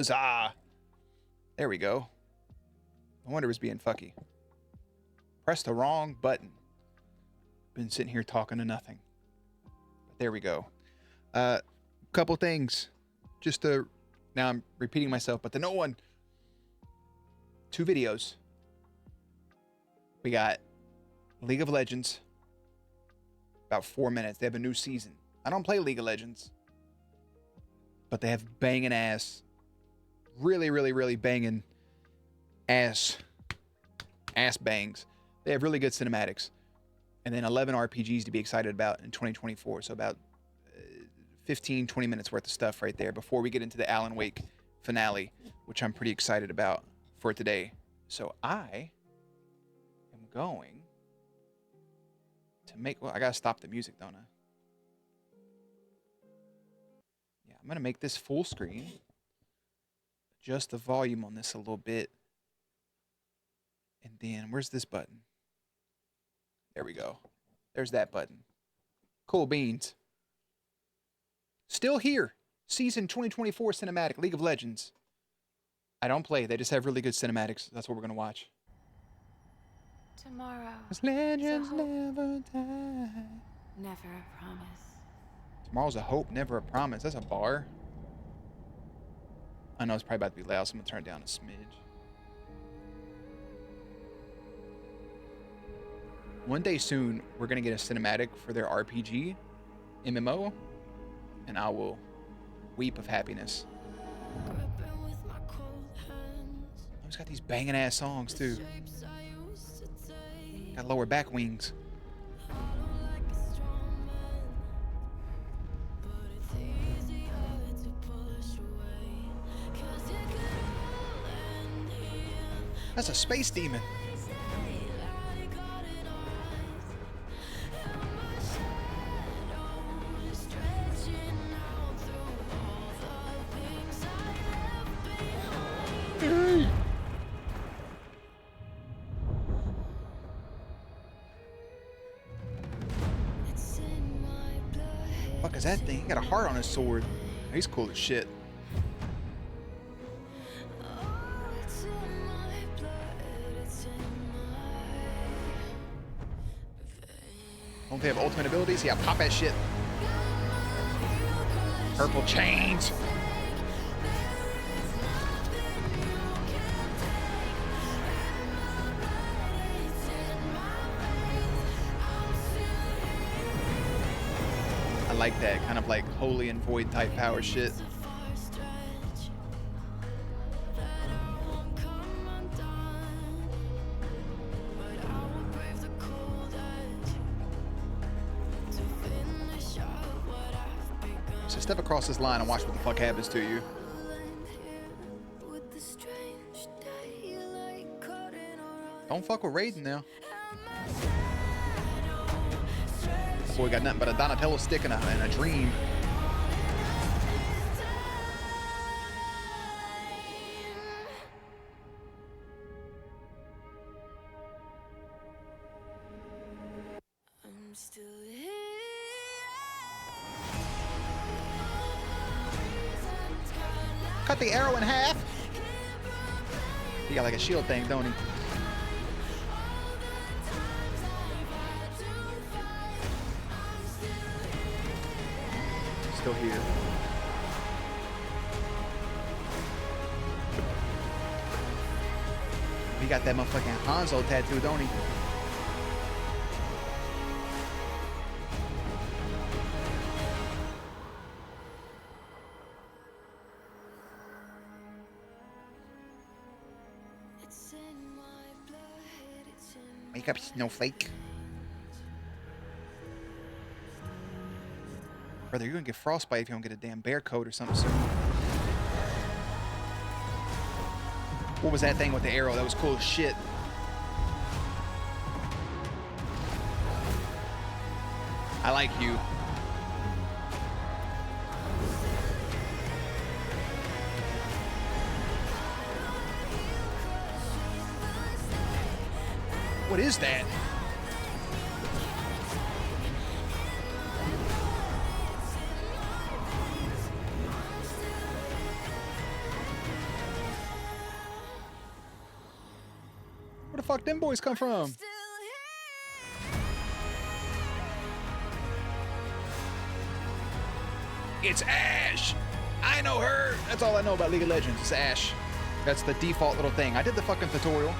Huzzah! There we go. No wonder it was being fucky. Pressed the wrong button. Been sitting here talking to nothing. But there we go. Couple things. Just to, now I'm repeating myself, but to no one. 2 videos. We got League of Legends. About 4 minutes. They have a new season. I don't play League of Legends. But they have banging ass. Really, really, really banging ass bangs. They have really good cinematics. And then 11 RPGs to be excited about in 2024. So about 15, 20 minutes worth of stuff right there before we get into the Alan Wake finale, which I'm pretty excited about for today. So I am going to make, well, I gotta stop the music, don't I? Yeah, I'm gonna make this full screen. Adjust the volume on this a little bit. And then, where's this button? There we go. There's that button. Cool beans. Still here. Season 2024 cinematic, League of Legends. I don't play. They just have really good cinematics. That's what we're going to watch. Tomorrow. 'Cause legends never die. Never a promise. Tomorrow's a hope, never a promise. That's a bar. I know it's probably about to be loud, so I'm going to turn it down a smidge. One day soon, we're going to get a cinematic for their RPG, MMO, and I will weep of happiness. It's got these banging ass songs, too. Got lower back wings. That's a space demon. Fuck is that thing? He got a heart on his sword. He's cool as shit. Don't they have ultimate abilities? Yeah, pop that shit. Purple chains. I like that kind of like holy and void type power shit. So step across this line and watch what the fuck happens to you. Don't fuck with Raiden now. Boy got nothing but a Donatello stick and a dream. Cut the arrow in half. He got like a shield thing, don't he? Still here. He got that motherfucking Hanzo tattoo, don't he? Makeup snowflake. Brother, you're gonna get frostbite if you don't get a damn bear coat or something soon. What was that thing with the arrow? That was cool as shit. I like you. What is that? fuck them boys come from? It's Ash! I know her! That's all I know about League of Legends, is Ash. That's the default little thing. I did the fucking tutorial.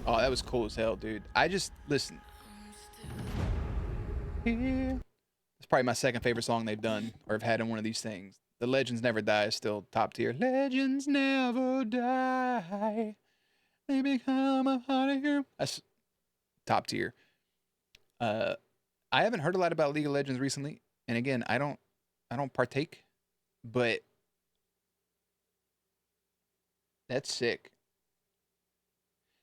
Oh, that was cool as hell, dude. I just, listen. It's probably my second favorite song they've done or have had in one of these things. The Legends Never Die is still top tier. Legends never die. They become a part of you. That's top tier. I haven't heard a lot about League of Legends recently, and again, I don't partake, but that's sick.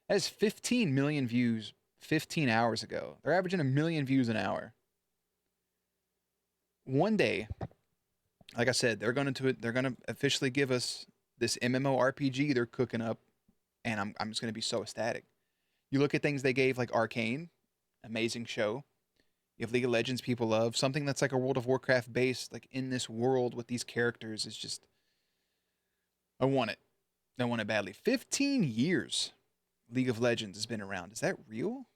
That is 15 million views 15 hours ago. They're averaging 1 million views an hour. One day, like I said, they're gonna officially give us this MMORPG they're cooking up, and I'm just gonna be so ecstatic. You look at things they gave like Arcane, amazing show. You have League of Legends people love. Something that's like a World of Warcraft based, like in this world with these characters is just, I want it. I want it badly. 15 years League of Legends has been around. Is that real?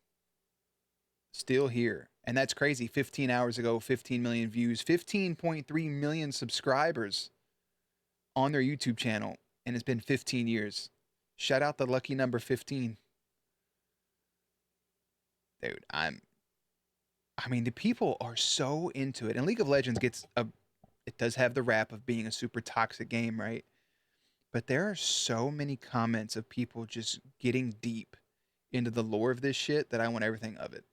Still here. And that's crazy. 15 hours ago, 15 million views, 15.3 million subscribers on their YouTube channel. And it's been 15 years. Shout out the lucky number 15. Dude, I mean, the people are so into it. And League of Legends it does have the rap of being a super toxic game, right? But there are so many comments of people just getting deep into the lore of this shit that I want everything of it.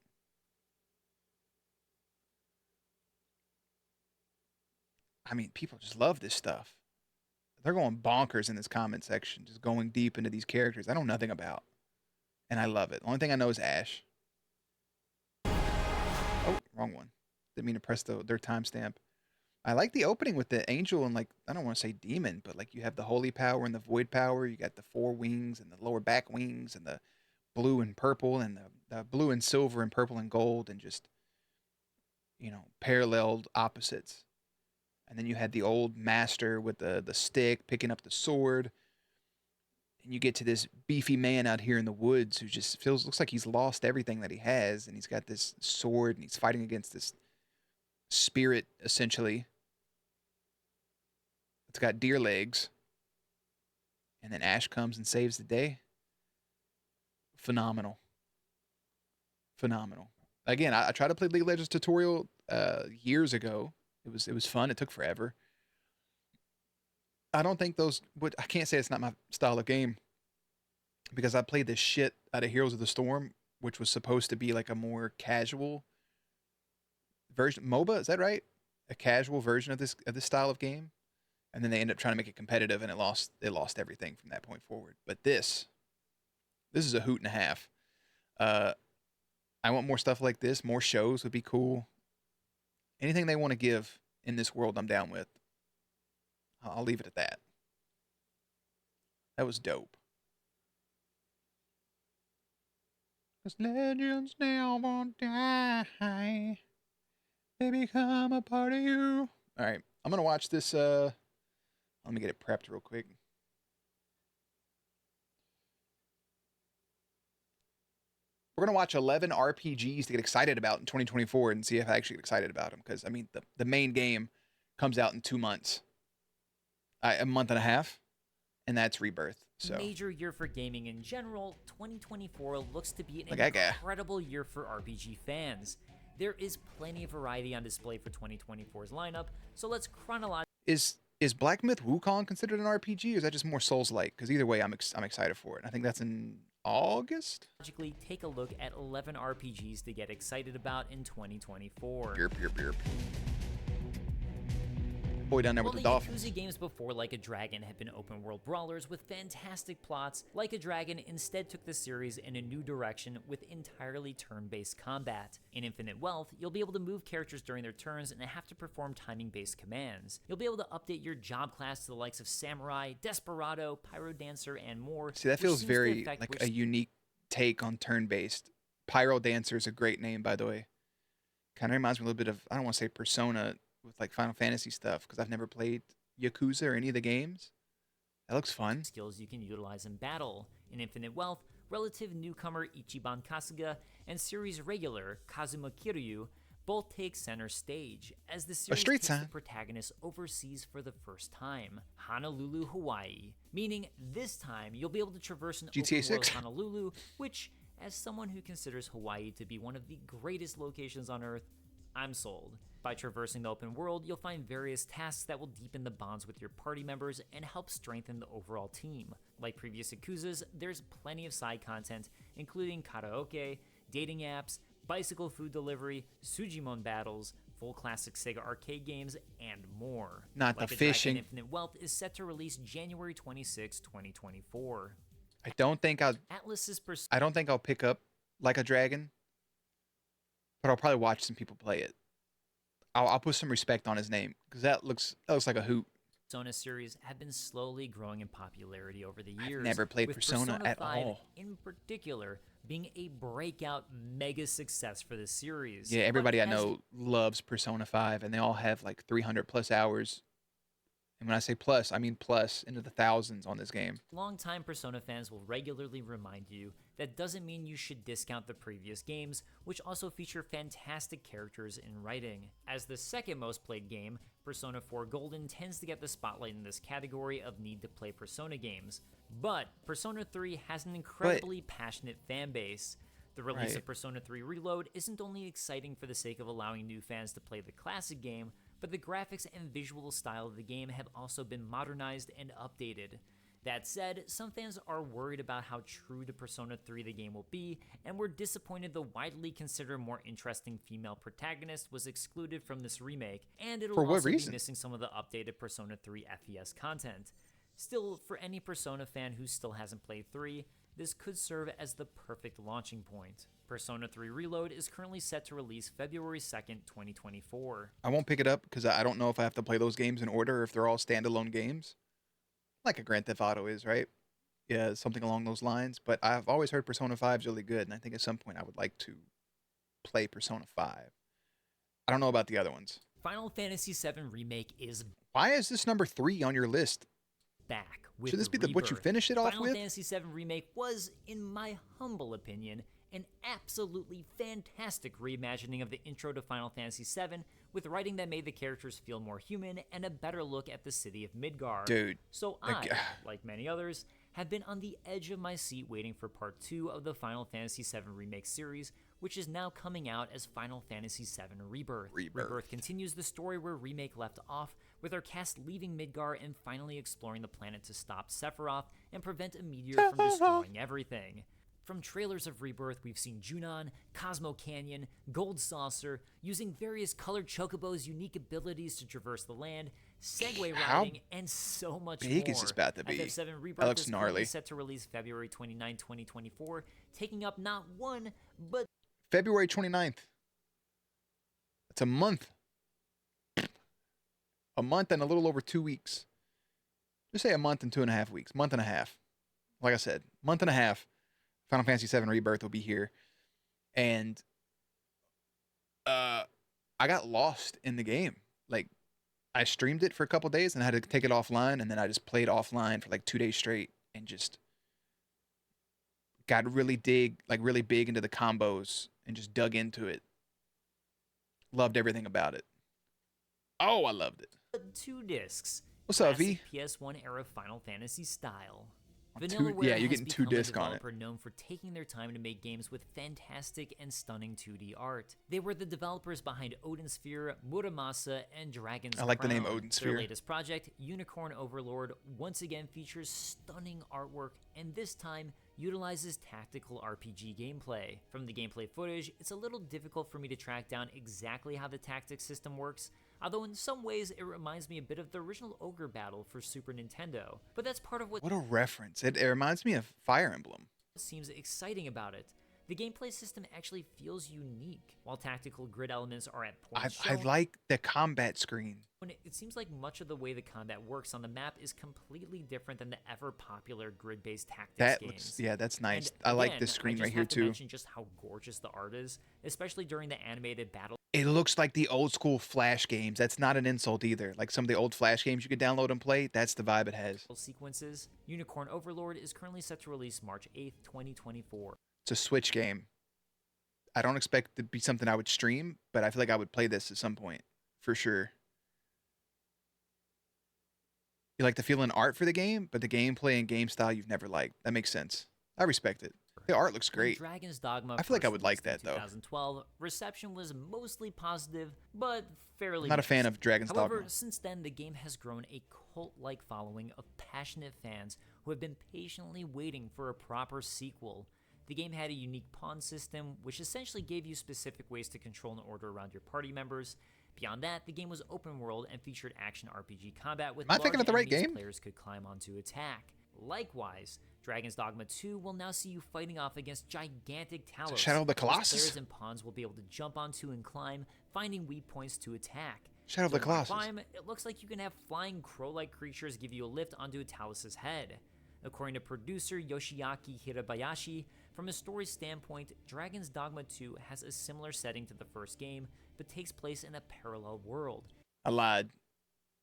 I mean, people just love this stuff. They're going bonkers in this comment section, just going deep into these characters I know nothing about. And I love it. The only thing I know is Ash. Oh, wrong one. Didn't mean to press their timestamp. I like the opening with the angel and, like, I don't want to say demon, but like you have the holy power and the void power. You got the 4 wings and the lower back wings and the blue and purple and the blue and silver and purple and gold and just, paralleled opposites. And then you had the old master with the stick picking up the sword. And you get to this beefy man out here in the woods who just looks like he's lost everything that he has. And he's got this sword and he's fighting against this spirit, essentially. It's got deer legs. And then Ash comes and saves the day. Phenomenal. Phenomenal. Again, I tried to play League of Legends tutorial years ago. It was fun. It took forever. I don't think I can't say it's not my style of game because I played this shit out of Heroes of the Storm, which was supposed to be like a more casual version. MOBA, is that right? A casual version of this style of game. And then they end up trying to make it competitive, and it lost everything from that point forward. But this is a hoot and a half. I want more stuff like this. More shows would be cool. Anything they want to give in this world, I'm down with. I'll leave it at that. That was dope. 'Cause legends never die. They become a part of you. All right, I'm gonna watch this. Let me get it prepped real quick. We're gonna watch 11 RPGs to get excited about in 2024 and see if I actually get excited about them. Because I mean, the main game comes out in 2 months, a month and a half, and that's Rebirth. So major year for gaming in general, 2024 looks to be an Like incredible year for RPG fans. There is plenty of variety on display for 2024's lineup, so let's chronologically. Is Black Myth Wukong considered an RPG, or is that just more Souls-like? Because either way, I'm excited for it. I think that's in August. Take a look at 11 RPGs to get excited about in 2024. Yerp. Boy down there with the dolphins. Yakuza games before Like a Dragon have been open world brawlers with fantastic plots. Like a Dragon instead took the series in a new direction with entirely turn-based combat. In Infinite Wealth, you'll be able to move characters during their turns and have to perform timing-based commands. You'll be able to update your job class to the likes of Samurai, Desperado, Pyro Dancer, and more. See, that feels very like a unique take on turn-based. Pyro Dancer is a great name, by the way. Kind of reminds me a little bit of, I don't want to say Persona, with like Final Fantasy stuff because I've never played Yakuza or any of the games. That looks fun. Skills you can utilize in battle. In Infinite Wealth, relative newcomer Ichiban Kasuga and series regular Kazuma Kiryu both take center stage as the series street takes the sign. protagonist overseas for the first time, Honolulu, Hawaii, meaning this time you'll be able to traverse an GTA open world 6. Honolulu, which, as someone who considers Hawaii to be one of the greatest locations on Earth, I'm sold. By traversing the open world, you'll find various tasks that will deepen the bonds with your party members and help strengthen the overall team. Like previous Yakuzas, there's plenty of side content, including karaoke, dating apps, bicycle food delivery, Sujimon battles, full classic Sega arcade games, and more. Not Like the a Dragon fishing. Infinite Wealth is set to release January 26, 2024. I don't think Atlas's I don't think I'll pick up Like a Dragon, but I'll probably watch some people play it. I'll put some respect on his name because that looks like a hoot. Persona series have been slowly growing in popularity over the years. never played with Persona at 5 all. in particular being a breakout mega success for the series. Yeah, But everybody I as know loves Persona 5, and they all have like 300 plus hours. And when I say plus, I mean plus into the thousands on this game. Longtime Persona fans will regularly remind you that doesn't mean you should discount the previous games, which also feature fantastic characters and writing. As the second most played game, Persona 4 Golden tends to get the spotlight in this category of need to play Persona games. But Persona 3 has an incredibly passionate fan base. The release Right. of Persona 3 Reload isn't only exciting for the sake of allowing new fans to play the classic game, but the graphics and visual style of the game have also been modernized and updated. That said, some fans are worried about how true to Persona 3 the game will be, and were disappointed the widely considered more interesting female protagonist was excluded from this remake, and it'll For what also reason? be missing some of the updated Persona 3 FES content. Still, for any Persona fan who still hasn't played 3, this could serve as the perfect launching point. Persona 3 Reload is currently set to release February 2nd, 2024. I won't pick it up because I don't know if I have to play those games in order or if they're all standalone games, like a Grand Theft Auto is, right? Yeah, something along those lines. But I've always heard Persona 5 is really good, and I think at some point I would like to play Persona 5. I don't know about the other ones. Final Fantasy VII Remake is Why is this number 3 on your list? back with Should this be what you Rebirth. finish it off Final with? Fantasy VII Remake was, in my humble opinion, an absolutely fantastic reimagining of the intro to Final Fantasy VII, with writing that made the characters feel more human and a better look at the city of Midgar. Dude. So I, like many others, have been on the edge of my seat waiting for part 2 of the Final Fantasy VII Remake series, which is now coming out as Final Fantasy VII Rebirth. Rebirth. Continues the story where Remake left off, with our cast leaving Midgar and finally exploring the planet to stop Sephiroth and prevent a meteor from destroying everything. From trailers of Rebirth, we've seen Junon, Cosmo Canyon, Gold Saucer, using various colored chocobos' unique abilities to traverse the land, Segway How riding, and so much more. big is this about to be? FF7 Rebirth That looks is currently gnarly. set to release February 29, 2024, taking up not one, but February 29th. It's a month. A month and a little over 2 weeks. Just say a month and 2.5 weeks. Month and a half. Like I said, month and a half. Final Fantasy VII Rebirth will be here. And I got lost in the game. Like, I streamed it for a couple days and I had to take it offline, and then I just played offline for like 2 days straight and just got really big into the combos and just dug into it. Loved everything about it. Oh, I loved it. 2 discs. What's up, Classic V? PS1 era Final Fantasy style. Two- Vanillaware yeah, you're has getting 2 become a discs on it. developer known for taking their time to make games with fantastic and stunning 2D art. They were the developers behind Odin Sphere, Muramasa, and Dragon's I like the name Crown. Odin Their Sphere. latest project, Unicorn Overlord, once again features stunning artwork, and this time utilizes tactical RPG gameplay. From the gameplay footage, it's a little difficult for me to track down exactly how the tactics system works, although in some ways it reminds me a bit of the original Ogre Battle for Super Nintendo. But that's part of what What a reference. It reminds me of Fire Emblem. seems exciting about it. The gameplay system actually feels unique. While tactical grid elements are at I points I shown, like the combat screen. it seems like much of the way the combat works on the map is completely different than the ever-popular grid-based tactics That games. looks, yeah, that's nice. And I like again, this screen I right just here have to too. mention just how gorgeous the art is, especially during the animated battle It looks like the old school Flash games. That's not an insult either. Like some of the old Flash games you could download and play, that's the vibe it has. sequences. Unicorn Overlord is currently set to release March 8th, 2024. It's a Switch game. I don't expect it to be something I would stream, but I feel like I would play this at some point for sure. You like the feel and art for the game, but the gameplay and game style you've never liked. That makes sense. I respect it. The art looks When great. Dragon's Dogma I feel like I first would like released in that, though. 2012, reception was mostly positive, but fairly I'm not a fan mixed. of Dragon's However, Dogma. since then, the game has grown a cult-like following of passionate fans who have been patiently waiting for a proper sequel. The game had a unique pawn system, which essentially gave you specific ways to control and order around your party members. Beyond that, the game was open world and featured action RPG combat with Am I thinking of the right enemies game? players could climb on to attack. Likewise, Dragon's Dogma 2 will now see you fighting off against gigantic towers. Shadow of the which Colossus? Players and pawns will be able to jump onto and climb, finding weak points to attack. Shadow of the During Colossus. Climb, it looks like you can have flying crow-like creatures give you a lift onto a Talus's head. According to producer Yoshiaki Hirabayashi, from a story standpoint, Dragon's Dogma 2 has a similar setting to the first game, but takes place in a parallel world. I lied.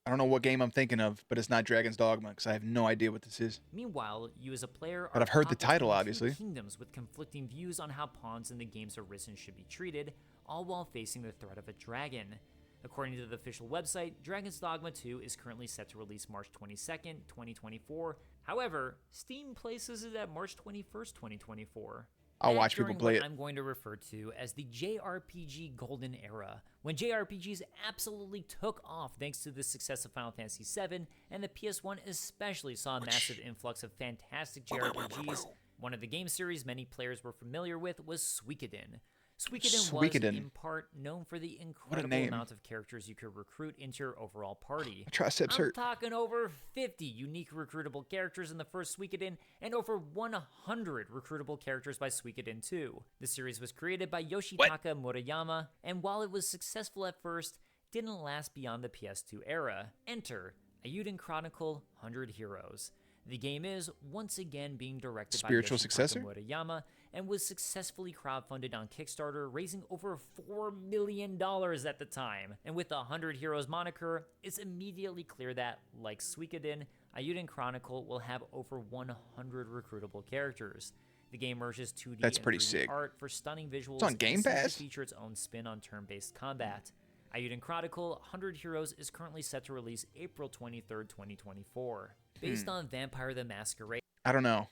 I don't know what game I'm thinking of, but it's not Dragon's Dogma because I have no idea what this is. Meanwhile, you as a player But are I've heard the caught title, between two obviously. kingdoms with conflicting views on how pawns in the game's arisen should be treated, all while facing the threat of a dragon. According to the official website, Dragon's Dogma 2 is currently set to release March 22nd, 2024. However, Steam places it at March 21st, 2024. I'll That watch people during play what it. I'm going to refer to as the JRPG golden era, when JRPGs absolutely took off thanks to the success of Final Fantasy VII, and the PS1 especially saw a massive influx of fantastic JRPGs. One of the game series many players were familiar with was Suikoden. Suikoden was, Suikoden. in part, known for the incredible name. amount of characters you could recruit into your overall party. Triceps I'm hurt. talking over 50 unique recruitable characters in the first Suikoden, and over 100 recruitable characters by Suikoden 2. The series was created by Yoshitaka Murayama, and while it was successful at first, didn't last beyond the PS2 era. Enter Ayuden Chronicle 100 Heroes. The game is, once again, being directed Spiritual by Yoshitaka successor? Murayama, and was successfully crowdfunded on Kickstarter, raising over $4 million at the time. And with the 100 Heroes moniker, it's immediately clear that, like Suikoden, Ayuden Chronicle will have over 100 recruitable characters. The game merges 2D That's and pretty 3D sick. art for stunning visuals It's on Game and seems Pass? to feature its own spin on turn-based combat. Ayuden Chronicle 100 Heroes is currently set to release April 23rd, 2024. Based on Vampire the Masquerade, I don't know.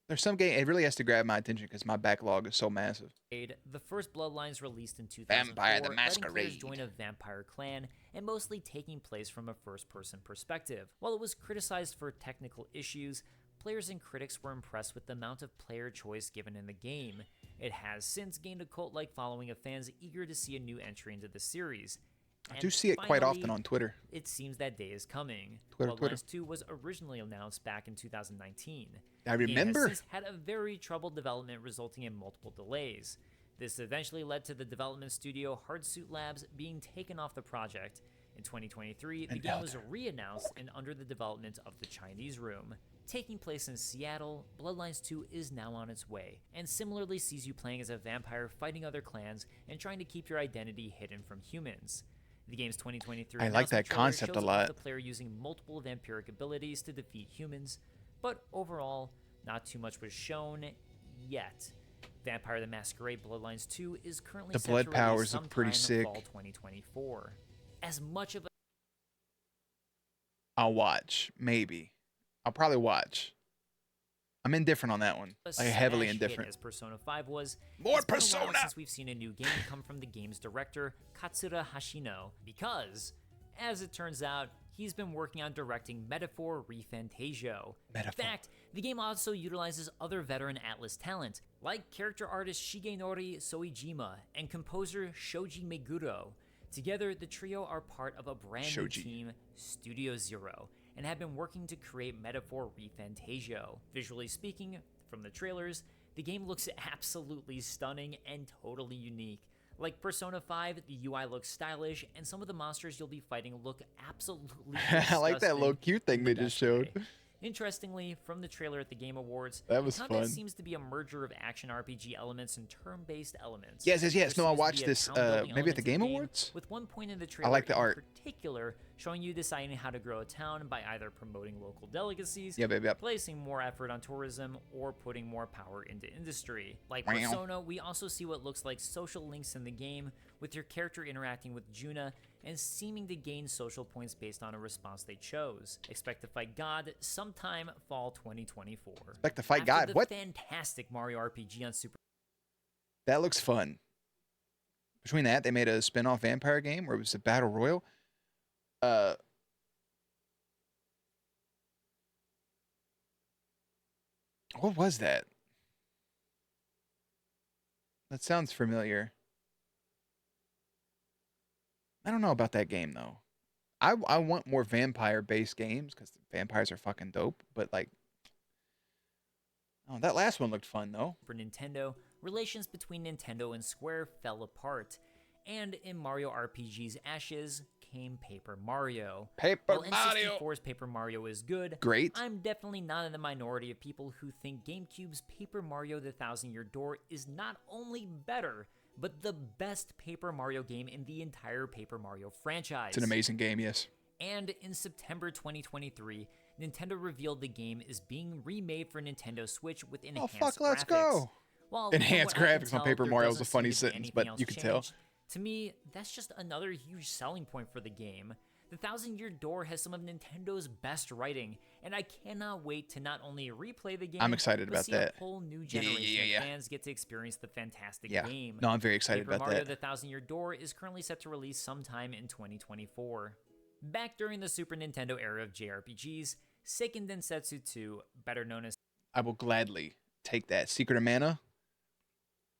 There's some game, it really has to grab my attention because my backlog is so massive. the first Bloodlines released in 2004, Vampire the letting players Masquerade. join a vampire clan, and mostly taking place from a first-person perspective. While it was criticized for technical issues, players and critics were impressed with the amount of player choice given in the game. It has since gained a cult-like following of fans eager to see a new entry into the series. I And do see it quite often finally, on Twitter. It seems that day is coming. Twitter. Bloodlines 2 was originally announced back in 2019. I The game has remember. since had a very troubled development, resulting in multiple delays. This eventually led to the development studio Hardsuit Labs being taken off the project. In 2023, the And game now was re-announced and under the development of the Chinese Room. Taking place in Seattle, Bloodlines 2 is now on its way, and similarly sees you playing as a vampire fighting other clans and trying to keep your identity hidden from humans. The game's 2023 I like that announcement trailer concept a shows lot. the player using multiple vampiric abilities to defeat humans, but overall, not too much was shown yet. Vampire the Masquerade Bloodlines 2 is currently The set blood to release powers look pretty sometime in sick. fall 2024. As much of a I'll watch. Maybe. I'll probably watch. I'm indifferent on that one. Like heavily smash hit indifferent. as Persona 5 was, More it's been a while Persona! since we've seen a new game come from the game's director, Katsura Hashino, because, as it turns out, he's been working on directing Metaphor ReFantasio. Metaphor. In fact, the game also utilizes other veteran Atlas talent, like character artist Shigenori Soejima and composer Shoji Meguro. Together, the trio are part of a brand new Shoji. team, Studio Zero, and have been working to create Metaphor ReFantasio. Visually speaking, from the trailers, the game looks absolutely stunning and totally unique. Like Persona 5, the UI looks stylish, and some of the monsters you'll be fighting look absolutely I like that little disgusting cute thing in they the just best showed. way. Interestingly, from the trailer at the Game Awards, That was the combat fun. seems to be a merger of action RPG elements and turn-based elements. Yes. There No, I seems to be watched a this town-building maybe at element the to Game game, Awards. with one point in the trailer like the in art. particular showing you deciding how to grow a town by either promoting local delicacies, Yep. placing more effort on tourism, or putting more power into industry. Like Wow. Persona, we also see what looks like social links in the game, with your character interacting with Juna and seeming to gain social points based on a response they chose. Expect to fight God sometime fall 2024. Expect to fight After God? the What? fantastic Mario RPG on Super. That looks fun. Between that, they made a spin-off vampire game where it was a battle royal. What was that? That sounds familiar. I don't know about that game though. I want more vampire-based games because vampires are fucking dope. But like, oh, that last one looked fun though. For Nintendo, relations between Nintendo and Square fell apart, and in Mario RPG's ashes came Paper Mario. Paper While Mario. N64's Paper Mario is good, Great. I'm definitely not in the minority of people who think GameCube's Paper Mario The Thousand Year Door is not only better, but the best Paper Mario game in the entire Paper Mario franchise. It's an amazing game, yes. And in September 2023, Nintendo revealed the game is being remade for Nintendo Switch with enhanced graphics. Let's go. While Enhanced from what I can graphics on tell, Paper there Mario is a doesn't funny seem to be sentence, anything but else you can tell. changed. To me, that's just another huge selling point for the game. The Thousand Year Door has some of Nintendo's best writing, and I cannot wait to not only replay the game, I'm excited but about see that. a whole new generation Yeah. of fans get to experience the fantastic Yeah. game. No, I'm very excited Paper about Mario that. The Thousand Year Door is currently set to release sometime in 2024. Back during the Super Nintendo era of JRPGs, Seiken Densetsu 2, better known as I will gladly take that. Secret of Mana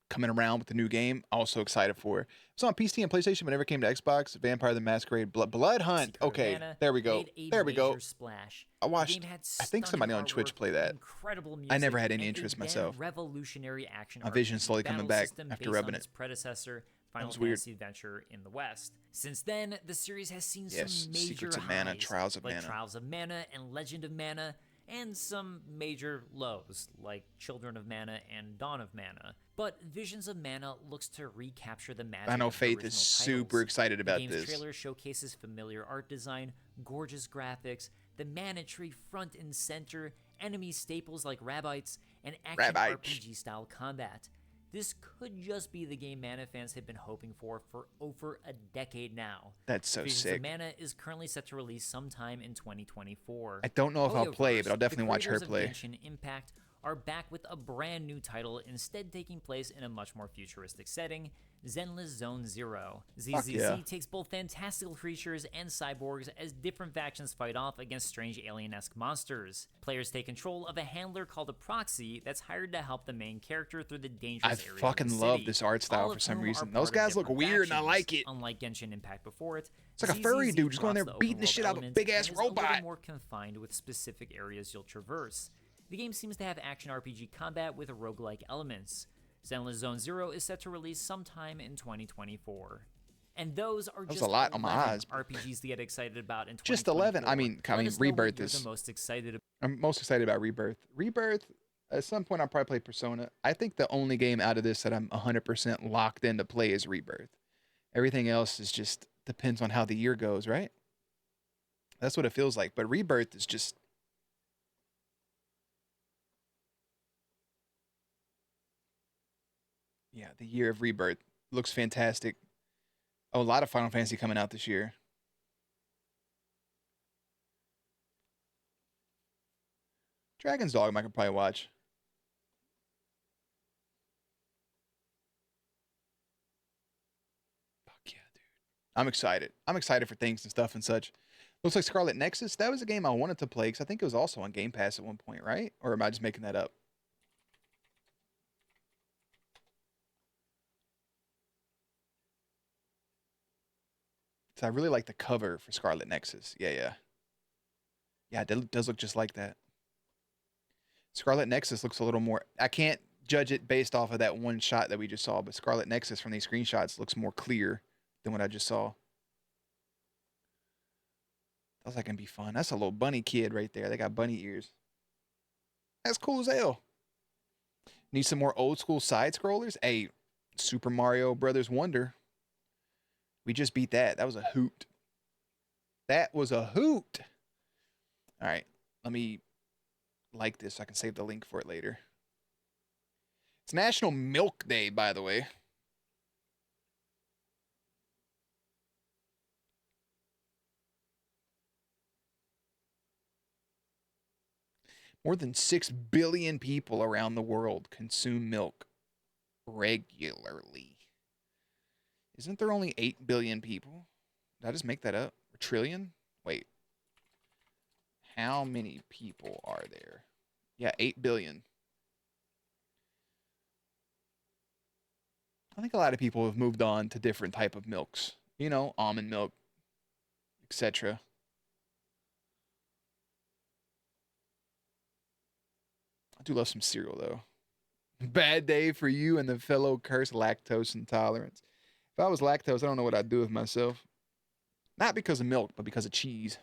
coming around with the new game. Also excited for it. It's on PC and PlayStation, but never came to Xbox. Vampire the Masquerade Blood Hunt. Secret of Okay, Mana there we go. made a There we go. major splash. I The watched. game had I think somebody stunning on Twitch artwork, play that. incredible I never music, had any and interest a myself. revolutionary action My vision's RPG slowly coming battle back system after based rubbing on it. its predecessor, Final was weird. Fantasy Adventure in the West. Since then, the series has seen Yes, some major Secrets of Mana, highs, Trials of like Mana. Trials of Mana and Legend of Mana, and some major lows, like Children of Mana and Dawn of Mana. But Visions of Mana looks to recapture the magic I know of the Faith original is super titles. excited about The game's this. trailer showcases familiar art design, gorgeous graphics, the mana tree front and center, enemy staples like Rabbites, and action Rabbites. RPG-style combat. This could just be the game Mana fans have been hoping for over a decade now. That's so Visions sick. of Mana is currently set to release sometime in 2024. I don't know if I'll play, Hoyoverse, but I'll definitely the watch her creators of play. Genshin Impact are back with a brand new title, instead taking place in a much more futuristic setting, Zenless Zone Zero. ZZZ yeah. takes both fantastical creatures and cyborgs as different factions fight off against strange alien-esque monsters. Players take control of a handler called a proxy that's hired to help the main character through the dangerous I areas of fucking the love city, this art style all for of some whom reason. are Those part of guys look different weird and I factions. like it. Unlike Genshin Impact before it, It's like a furry ZZZ dude just going drops there the beating the open shit world out of a element big-ass and is a little robot. more confined with specific areas you'll traverse. The game seems to have action RPG combat with roguelike elements. Zenless Zone Zero is set to release sometime in 2024. And those are was just a lot on my 11 eyes, but- RPGs to get excited about in 2024. Just 11? I mean, Let us know what Rebirth you're is- the most excited about. I'm most excited about Rebirth. Rebirth, at some point I'll probably play Persona. I think the only game out of this that I'm 100% locked in to play is Rebirth. Everything else is just depends on how the year goes, right? That's what it feels like. But Rebirth is just... Yeah, the year of Rebirth looks fantastic. Oh, a lot of Final Fantasy coming out this year. Dragon's Dogma I could probably watch. Fuck yeah, dude. I'm excited. I'm excited for things and stuff and such. Looks like Scarlet Nexus. That was a game I wanted to play because I think it was also on Game Pass at one point, right? Or am I just making that up? So I really like the cover for Scarlet Nexus. Yeah. Yeah, it does look just like that. Scarlet Nexus looks a little more. I can't judge it based off of that one shot that we just saw, but Scarlet Nexus from these screenshots looks more clear than what I just saw. That's like gonna be fun. That's a little bunny kid right there. They got bunny ears. That's cool as hell. Need some more old school side scrollers? Hey, Super Mario Brothers Wonder. We just beat that. That was a hoot. That was a hoot. All right, let me like this so I can save the link for it later. It's National Milk Day, by the way. More than 6 billion people around the world consume milk regularly. Isn't there only 8 billion people? Did I just make that up? A trillion? Wait. How many people are there? Yeah, 8 billion. I think a lot of people have moved on to different type of milks. You know, almond milk, etc. I do love some cereal though. Bad day for you and the fellow cursed lactose intolerance. If I was lactose, I don't know what I'd do with myself. Not because of milk, but because of cheese.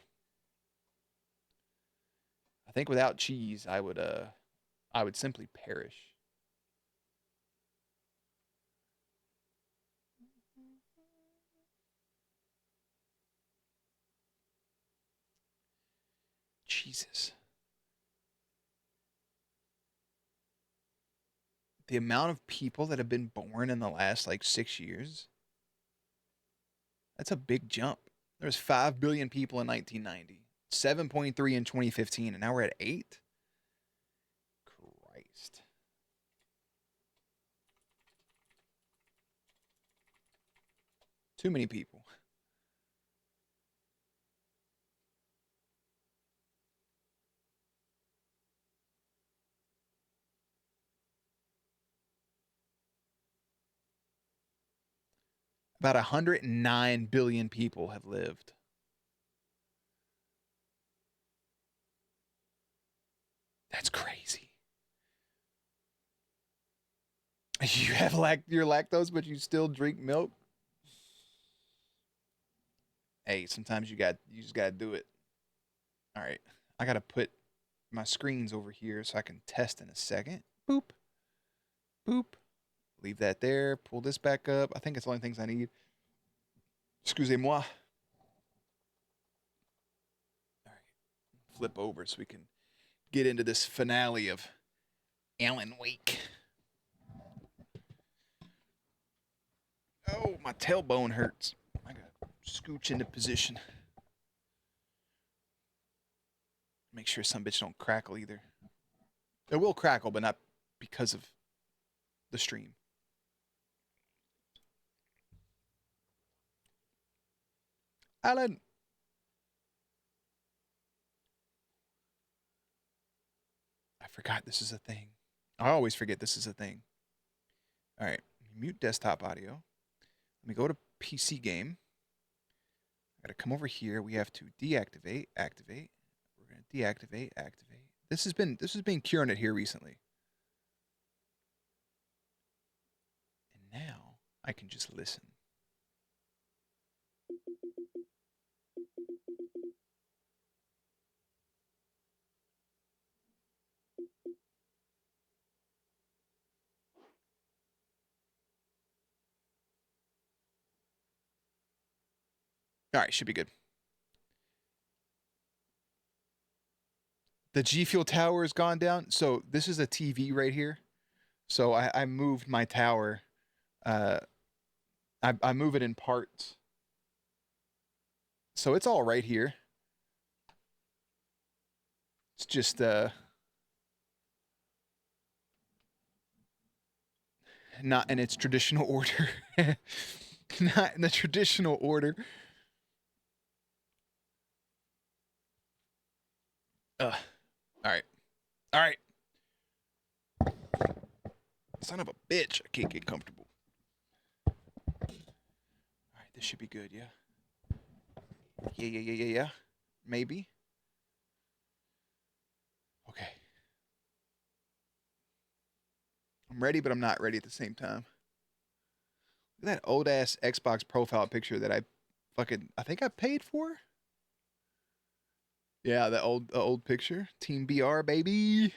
I think without cheese, I would simply perish. Jesus. The amount of people that have been born in the last like 6 years, that's a big jump. There was 5 billion people in 1990, 7.3 in 2015, and now we're at 8? Christ. Too many people. About 109 billion people have lived. That's crazy. You have your lactose, but you still drink milk? Hey, sometimes you just gotta do it. All right. I gotta put my screens over here so I can test in a second. Boop. Boop. Leave that there. Pull this back up. I think it's the only things I need. Excusez-moi. All right. Flip over so we can get into this finale of Alan Wake. Oh, my tailbone hurts. I gotta scooch into position. Make sure some bitch don't crackle either. It will crackle, but not because of the stream. Alan. I forgot this is a thing. I always forget this is a thing. All right. Mute desktop audio. Let me go to PC game. I gotta come over here. We have to deactivate, activate. We're gonna deactivate, activate. This has been curing it here recently. And now I can just listen. All right, should be good. The G Fuel tower has gone down. So this is a TV right here. So I moved my tower. I move it in parts. So it's all right here. It's just not in its traditional order. Not in the traditional order. All right. All right. Son of a bitch. I can't get comfortable. All right, this should be good, yeah? Yeah. Maybe. I'm ready, but I'm not ready at the same time. Look at that old ass Xbox profile picture that I think I paid for. Yeah, the old picture. Team BR, baby.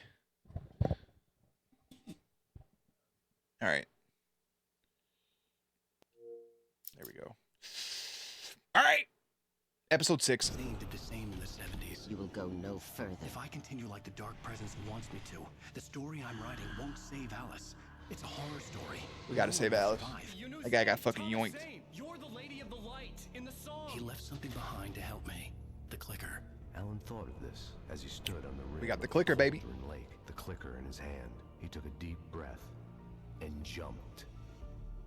All right. There we go. All right. Episode 6. They did the same in the 70s. You will go no further. If I continue like the Dark Presence wants me to, the story I'm writing won't save Alice. It's a horror story. We gotta save Alice. That guy got fucking yoinked. You're the lady of the light in the song. He left something behind to help me. The clicker. Alan thought of this as he stood on the rim. We got the of clicker, baby. Falkland Lake, the clicker in his hand. He took a deep breath and jumped.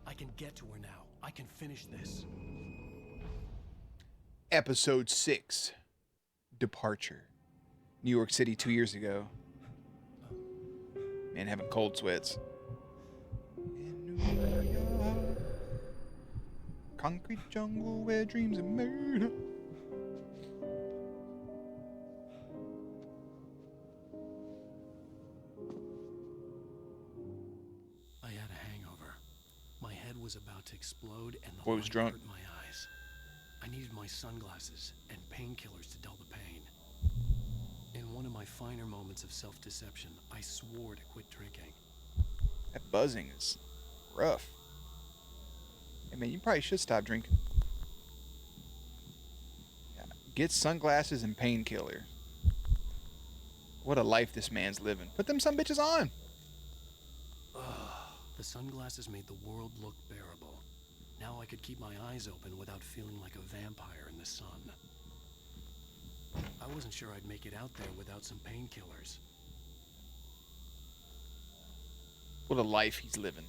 I can get to her now. I can finish this. Episode 6. Departure. New York City 2 years ago. Man, having cold sweats. In New York, concrete jungle where dreams are made. I had a hangover. My head was about to explode and the Boy was light drunk. hurt my eyes. I needed my sunglasses and painkillers to dull the pain. In one of my finer moments of self-deception, I swore to quit drinking. That buzzing is rough. Hey man, you probably should stop drinking. Yeah. Get sunglasses and painkiller. What a life this man's living. Put them some bitches on. The sunglasses made the world look bearable. Now I could keep my eyes open without feeling like a vampire in the sun. I wasn't sure I'd make it out there without some painkillers. What a life he's living.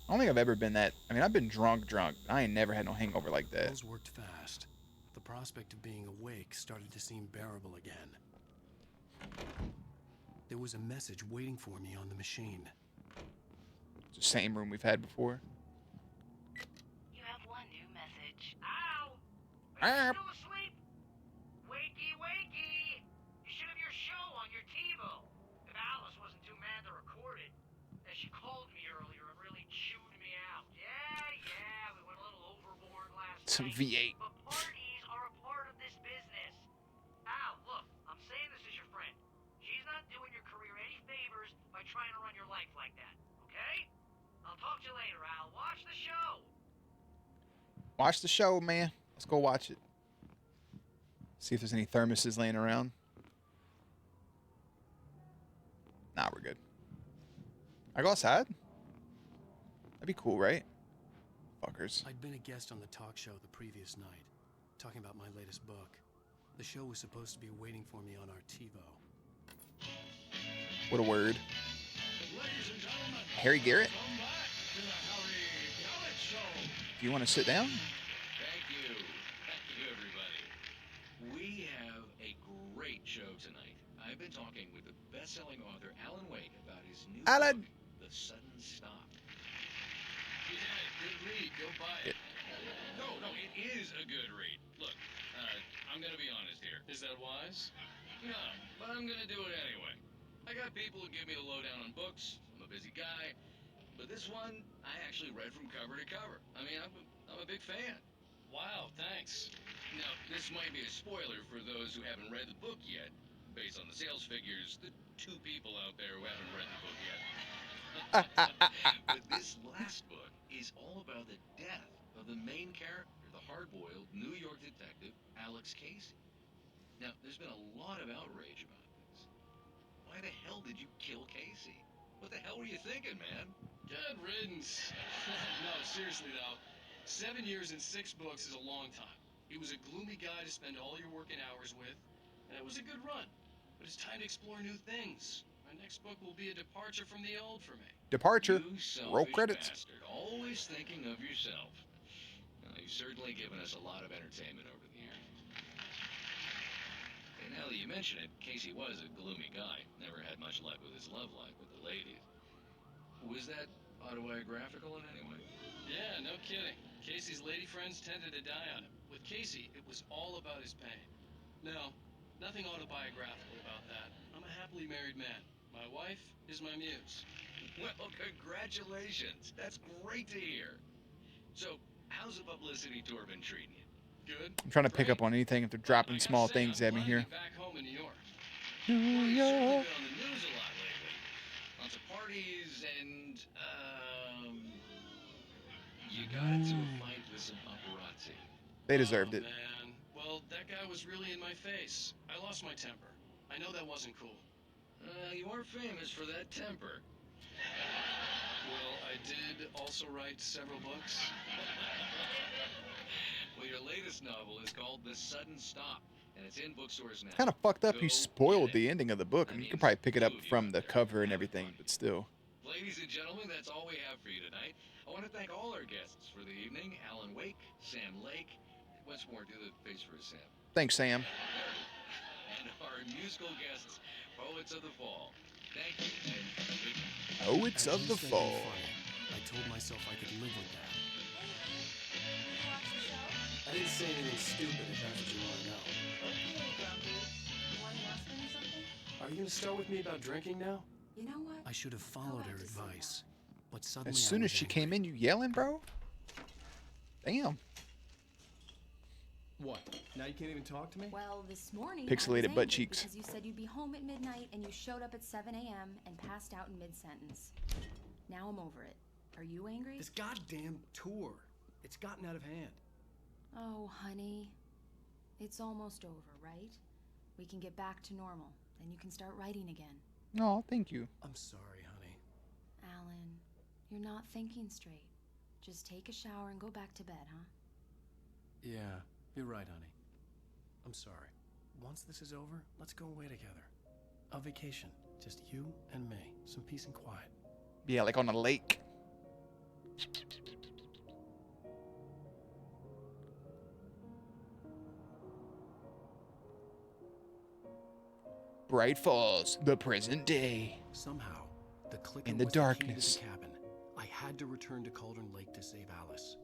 I don't think I've ever been that. I mean, I've been drunk. I ain't never had no hangover like that. Pills worked fast. The prospect of being awake started to seem bearable again. There was a message waiting for me on the machine. It's the same room we've had before. You have one new message. Ow! Ah. Are you still asleep? Wakey, wakey! You should have your show on your TiVo. If Alice wasn't too mad to record it. And she called me earlier and really chewed me out. Yeah, we went a little overboard last Some night. V8. But parties are a part of this business. Al, look, I'm saying this as your friend. She's not doing your career any favors by trying to run your life like that, okay? I'll talk to you later, Al. Watch the show. Watch the show, man. Let's go watch it. See if there's any thermoses laying around. Nah, we're good. I go outside? That'd be cool, right? Fuckers. I'd been a guest on the talk show the previous night, talking about my latest book. The show was supposed to be waiting for me on our TiVo. What a word. Harry Garrett? Do you want to sit down? Thank you, everybody. We have a great show tonight. I've been talking with the best-selling author Alan Wake about his new Alan! book, The Sudden Stop. Yeah, good read. Go buy it. No, it is a good read. Look, I'm gonna be honest here. Is that wise? No, but I'm gonna do it anyway. I got people who give me the lowdown on books. I'm a busy guy. But this one, I actually read from cover to cover. I mean, I'm a big fan. Wow, thanks. Now, this might be a spoiler for those who haven't read the book yet. Based on the sales figures, the 2 people out there who haven't read the book yet. But this last book is all about the death of the main character, the hard-boiled New York detective, Alex Casey. Now, there's been a lot of outrage about this. Why the hell did you kill Casey? What the hell were you thinking, man? Good riddance. No, seriously though, 7 years and 6 books is a long time. He was a gloomy guy to spend all your working hours with, and it was a good run. But it's time to explore new things. My next book will be a departure from the old for me. Departure. You Roll selfish credits. bastard, always thinking of yourself. Well, you've certainly given us a lot of entertainment over the years. And now that you mention it, Casey was a gloomy guy. Never had much luck with his love life with the ladies. Was that autobiographical in any way? Yeah, no kidding. Casey's lady friends tended to die on him. With Casey, it was all about his pain. No, nothing autobiographical about that. I'm a happily married man. My wife is my muse. Well, congratulations. That's great to hear. So, how's the publicity tour been treating you? Good? I'm trying to pick Great. up on anything if they're Well, dropping I gotta small say, things I'm at me glad to here. be back home in New York. New Well, you've certainly York. been on the news a lot lately. Lots of parties and, you got into a fight with some paparazzi. They deserved Oh, it. man. Well, that guy was really in my face. I lost my temper. I know that wasn't cool. You are famous for that temper. Well, I did also write several books. Well, your latest novel is called The Sudden Stop, and it's in bookstores now. It's kind of fucked up. Go You get spoiled it. the ending of the book. I mean, you could probably pick it up from the cover and everything, but still. Ladies and gentlemen, that's all we have for you tonight. I want to thank all our guests for the evening. Alan Wake, Sam Lake. Once more, do the face for a Sam. Thanks, Sam. And our musical guests, Poets of the Fall. Thank you, and good night. Poets At of the least I didn't Fall. fight it. I told myself I could live with that. Watch the show? I didn't say anything stupid if that's what you want to know. Okay, Grumpy. You want to ask me something? Are you going to start with me about drinking now? You know what? I should have followed her have to say advice. But suddenly As soon I as was she angry. came in, you yelling, bro? Damn. What? Now you can't even talk to me? Well, this morning Pixelated I was butt angry cheeks. because you said you'd be home at midnight and you showed up at 7 a.m. and passed out in mid-sentence. Now I'm over it. Are you angry? This goddamn tour. It's gotten out of hand. Oh, honey. It's almost over, right? We can get back to normal. Then you can start writing again. No, thank you. I'm sorry, honey. Alan, you're not thinking straight. Just take a shower and go back to bed, huh? Yeah, you're right, honey. I'm sorry. Once this is over, let's go away together. A vacation. Just you and me. Some peace and quiet. Yeah, like on a lake. Bright Falls, the present day. Somehow, the clicker In the was the key to darkness. the cabin. I had to return to Cauldron Lake to save Alice.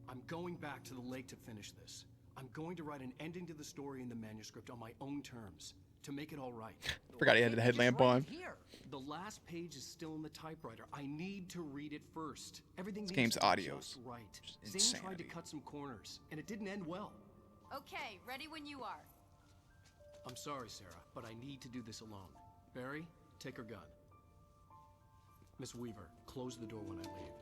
I'm going back to the lake to finish this. I'm going to write an ending to the story in the manuscript on my own terms, to make it all right. Forgot he had the headlamp on. Here. The last page is still in the typewriter. I need to read it first. Everything This needs game's to be audio just right. is Zane tried to insanity. cut some corners, and it didn't end well. Okay, ready when you are. I'm sorry, Sarah, but I need to do this alone. Barry, take her gun. Miss Weaver, close the door when I leave.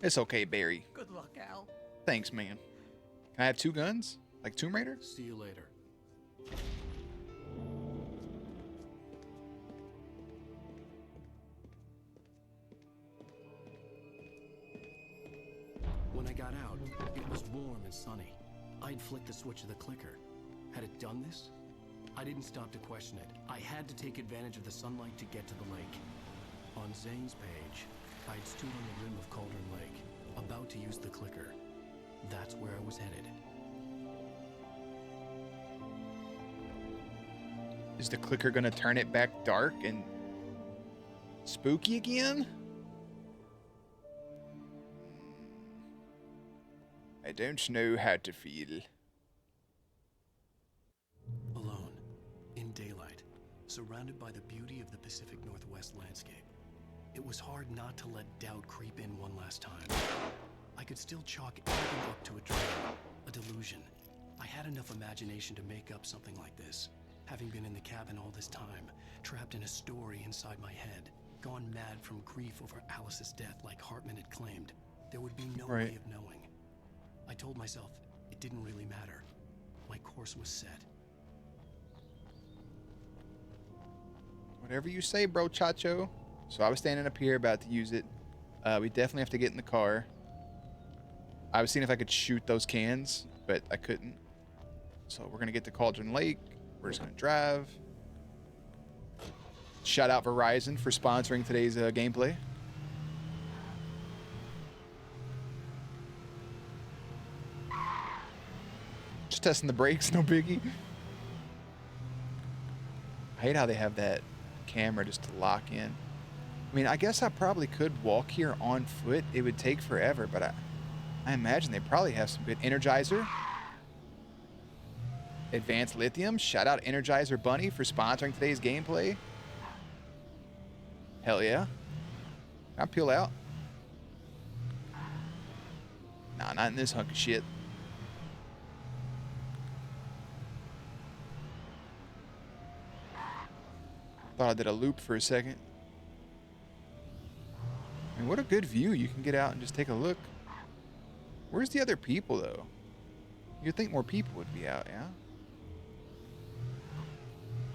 It's okay, Barry. Good luck, Al. Thanks, man. Can I have two guns? Like Tomb Raider? See you later. When I got out, it was warm and sunny. I'd flicked the switch of the clicker. Had it done this? I didn't stop to question it. I had to take advantage of the sunlight to get to the lake. On Zane's page, I'd stood on the rim of Cauldron Lake, about to use the clicker. That's where I was headed. Is the clicker gonna turn it back dark and spooky again? I don't know how to feel. Alone, in daylight, surrounded by the beauty of the Pacific Northwest landscape. It was hard not to let doubt creep in one last time. I could still chalk everything up to a dream, a delusion. I had enough imagination to make up something like this. Having been in the cabin all this time, trapped in a story inside my head, gone mad from grief over Alice's death like Hartman had claimed, there would be no Right. way of knowing. I told myself it didn't really matter. My course was set. Whatever you say, bro, Chacho. So I was standing up here about to use it. We definitely have to get in the car. I was seeing if I could shoot those cans, but I couldn't. So we're gonna get to Cauldron Lake. We're just gonna drive. Shout out Verizon for sponsoring today's gameplay. Just testing the brakes, no biggie. I hate how they have that camera just to lock in. I mean, I guess I probably could walk here on foot. It would take forever, but I imagine they probably have some good Energizer. Advanced Lithium. Shout out Energizer Bunny for sponsoring today's gameplay. Hell yeah. Can I peel out? Nah, not in this hunk of shit. Thought I did a loop for a second. I mean, what a good view. You can get out and just take a look. Where's the other people, though? You'd think more people would be out, yeah?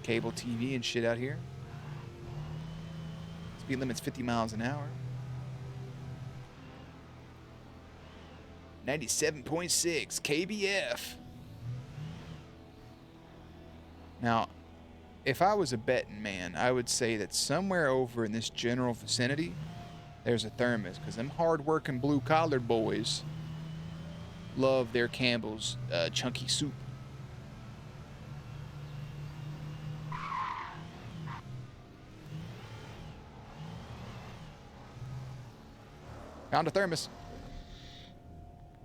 Cable TV and shit out here. Speed limit's 50 miles an hour. 97.6 KBF. Now, if I was a betting man, I would say that somewhere over in this general vicinity, there's a thermos, because them hard-working blue-collared boys love their Campbell's chunky soup. Found a thermos.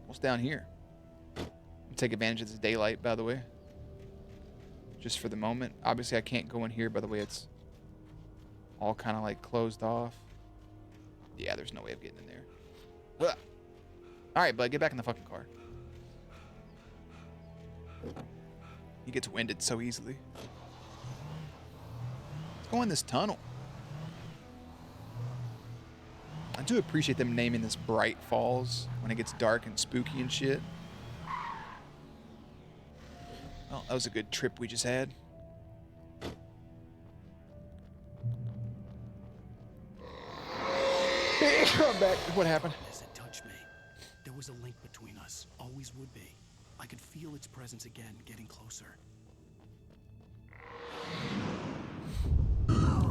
What's down here? Take advantage of this daylight, by the way. Just for the moment. Obviously, I can't go in here, by the way. It's all kind of like closed off. Yeah, there's no way of getting in there. Ugh. All right, bud, get back in the fucking car. He gets winded so easily. Let's go in this tunnel. I do appreciate them naming this Bright Falls when it gets dark and spooky and shit. Well, that was a good trip we just had. I'm back. What happened? As it touched me, there was a link between us. Always would be. I could feel its presence again, getting closer.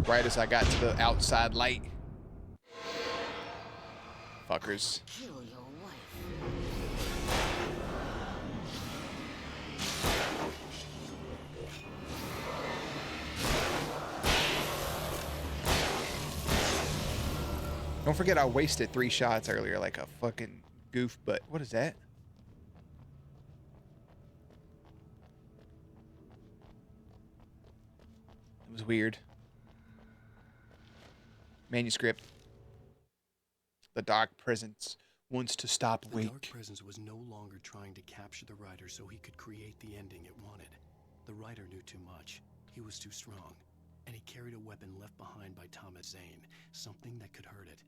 Right as I got to the outside light. Fuckers. Kill your wife. Don't forget I wasted 3 shots earlier like a fucking goof, but what is that? It was weird. Manuscript. The dark presence wants to stop The wake. dark presence was no longer trying to capture the writer so he could create the ending it wanted. The writer knew too much. He was too strong. And he carried a weapon left behind by Thomas Zane, something that could hurt it.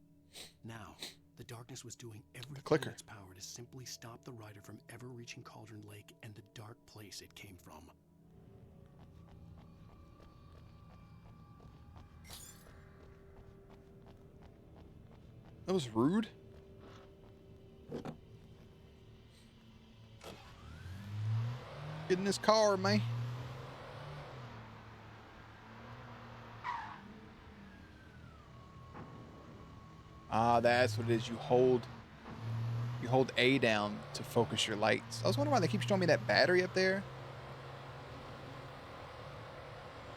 Now, the darkness was doing everything in its power to simply stop the writer from ever reaching Cauldron Lake and the dark place it came from. That was rude. Get in this car, man. Ah, that's what it is. You hold A down to focus your lights. I was wondering why they keep showing me that battery up there.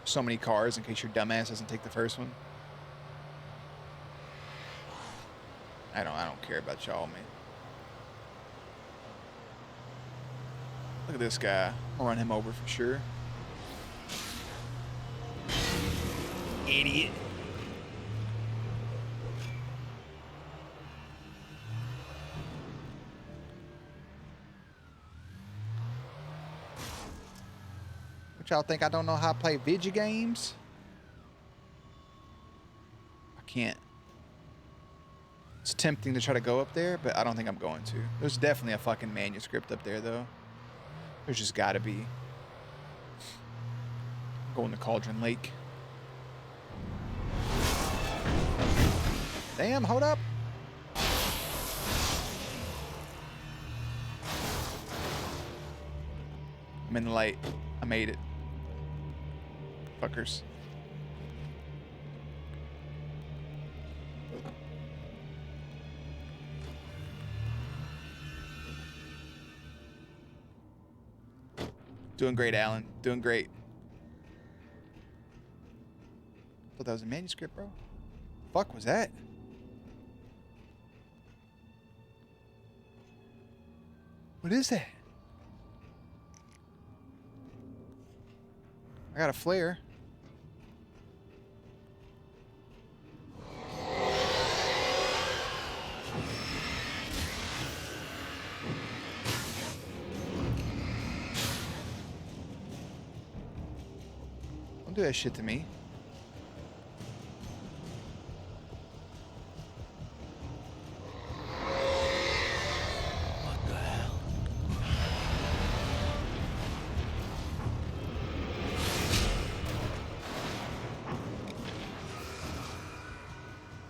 So many cars in case your dumbass doesn't take the first one. I don't care about y'all, man. Look at this guy. I'll run him over for sure. Idiot. What y'all think I don't know how to play video games? I can't. It's tempting to try to go up there, but I don't think I'm going to. There's definitely a fucking manuscript up there, though. There's just gotta be. I'm going to Cauldron Lake. Damn, hold up. I'm in the light. I made it. Fuckers. Doing great, Alan. Doing great. Thought that was a manuscript, bro. Fuck was that? What is that? I got a flare. Don't do that shit to me. What the hell?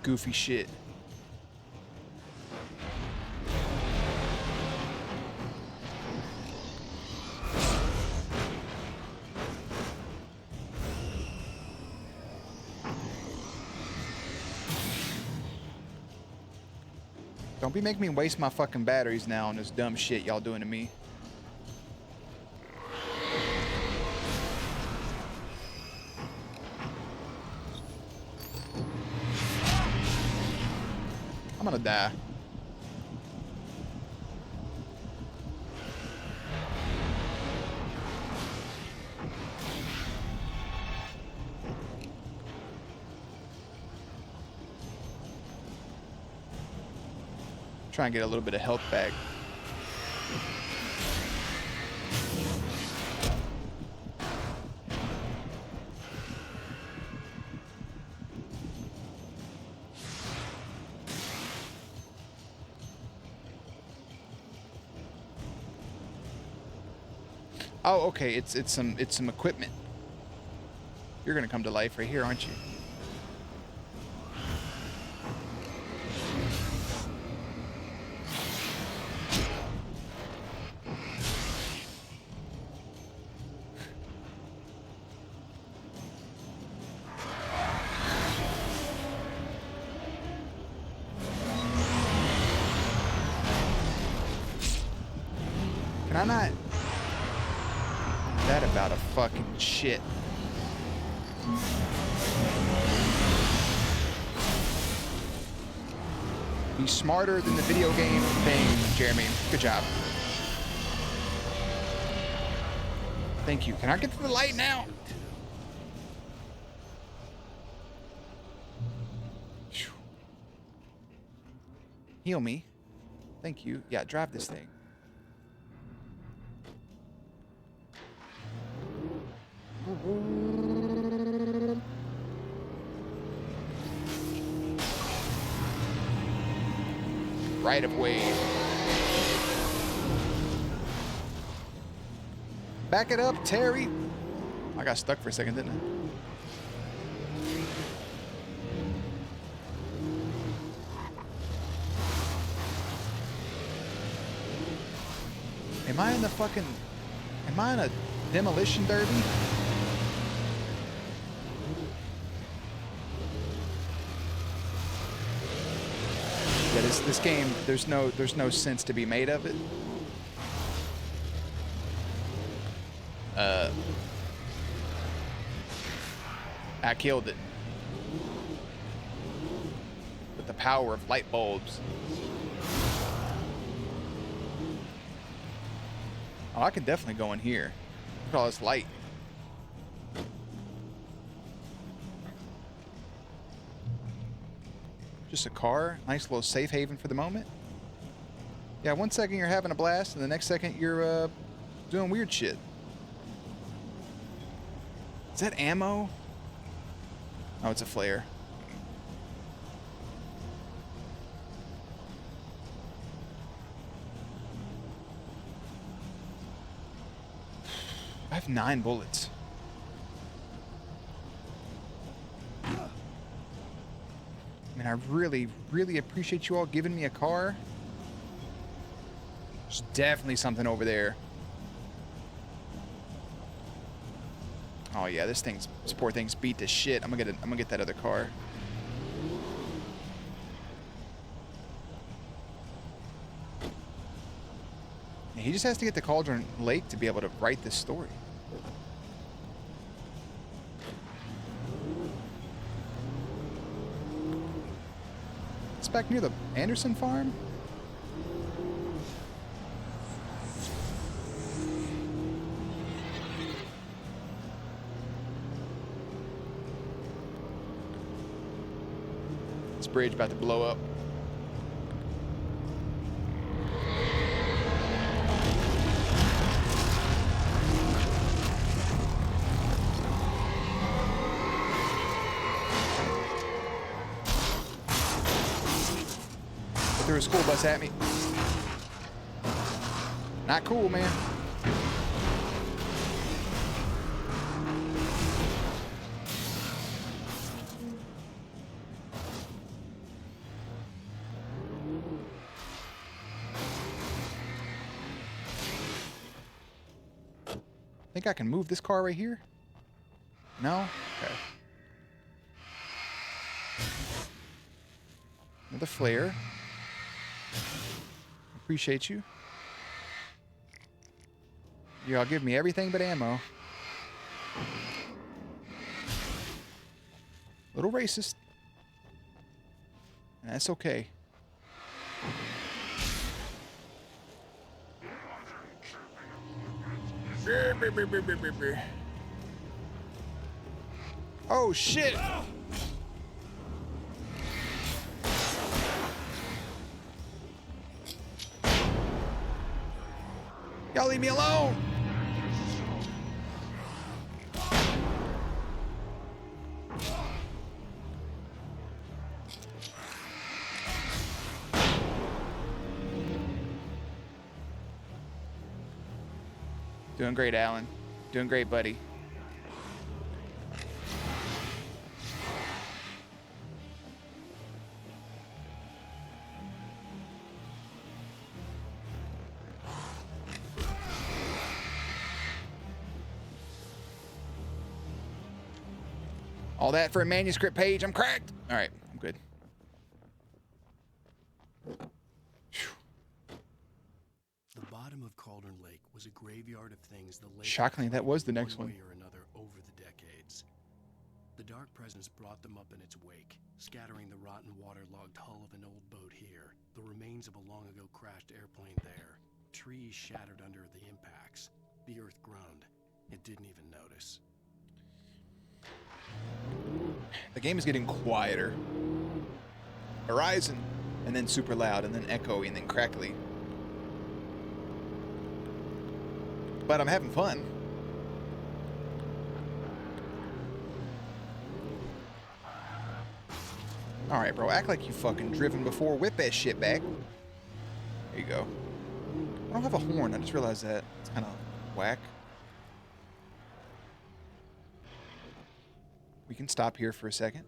Goofy shit. Don't be making me waste my fucking batteries now on this dumb shit y'all doing to me. I'm gonna die. Try and get a little bit of health back. Oh, okay. It's some equipment. You're gonna come to life right here, aren't you? Can I not? That about a fucking shit. Be smarter than the video game thing, Jeremy. Good job. Thank you. Can I get to the light now? Phew. Heal me. Thank you. Yeah, drive this thing. Right of way. Back it up, Terry. I got stuck for a second, didn't I? Am I in the fucking... Am I in a demolition derby? Yeah, this game, there's no sense to be made of it. I killed it. With the power of light bulbs. Oh, I can definitely go in here. Look at all this light. Just a car. Nice little safe haven for the moment. Yeah, 1 second you're having a blast, and the next second you're doing weird shit. Is that ammo? Oh, it's a flare. I have 9 bullets. I mean, I really, really appreciate you all giving me a car. There's definitely something over there. Oh yeah, this poor thing's beat to shit. I'm gonna get that other car. Yeah, he just has to get to Cauldron Lake to be able to write this story. back near the Anderson farm? This bridge about to blow up. Threw a school bus at me. Not cool, man. Think I can move this car right here? No? Okay. Another flare. Appreciate you. Y'all give me everything but ammo. Little racist. And that's okay. Oh shit! Y'all leave me alone! Doing great, Alan. Doing great, buddy. All that for a manuscript page. I'm cracked. All right, I'm good. The bottom of Cauldron Lake was a graveyard of things the lake Shockingly, that was the next one one. way or another over the decades. The dark presence brought them up in its wake, scattering the rotten waterlogged hull of an old boat here, the remains of a long ago crashed airplane there, trees shattered under the impacts. The earth groaned. It didn't even notice. The game is getting quieter. Horizon, and then super loud, and then echoey, and then crackly. But I'm having fun. All right, bro. Act like you fucking driven before. Whip that shit back. There you go. I don't have a horn. I just realized that. It's kind of whack. We can stop here for a second.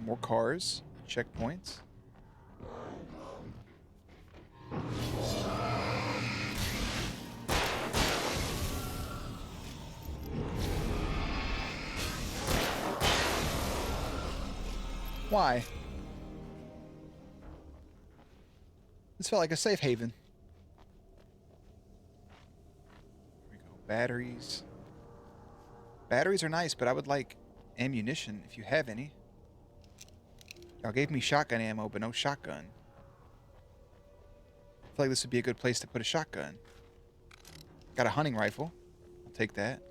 More cars. Checkpoints. Why? This felt like a safe haven. Here we go. Batteries. Batteries are nice, but I would like ammunition if you have any. Y'all gave me shotgun ammo, but no shotgun. I feel like this would be a good place to put a shotgun. Got a hunting rifle. I'll take that.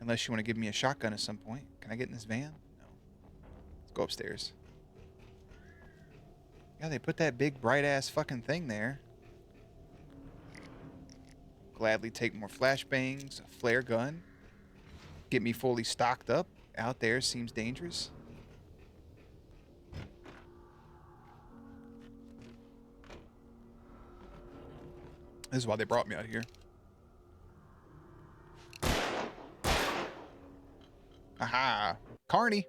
Unless you want to give me a shotgun at some point. Can I get in this van? No. Let's go upstairs. Yeah, they put that big bright-ass fucking thing there. Gladly take more flashbangs, a flare gun. Get me fully stocked up. Out there seems dangerous. This is why they brought me out here. Aha! Carney!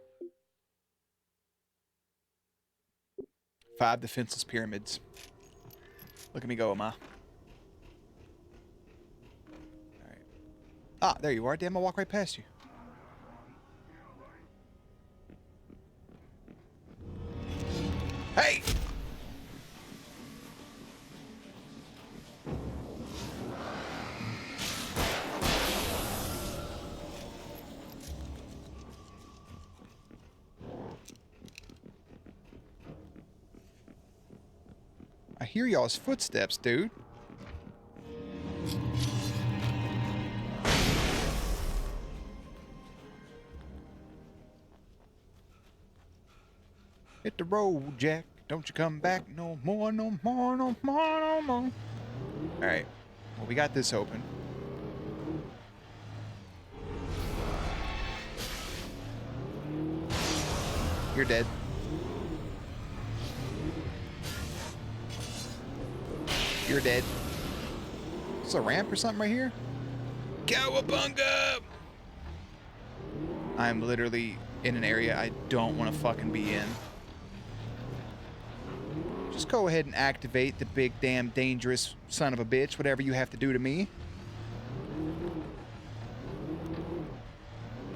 5 defenseless pyramids. Look at me go, Ma. Alright. Ah, there you are. Damn, I'll walk right past you. Hey! I hear y'all's footsteps, dude. Hit the road, Jack. Don't you come back no more, no more, no more, no more. Alright. Well, we got this open. You're dead. You're dead. Is a ramp or something right here? Cowabunga! I'm literally in an area I don't want to fucking be in. Just go ahead and activate the big damn dangerous son of a bitch, whatever you have to do to me.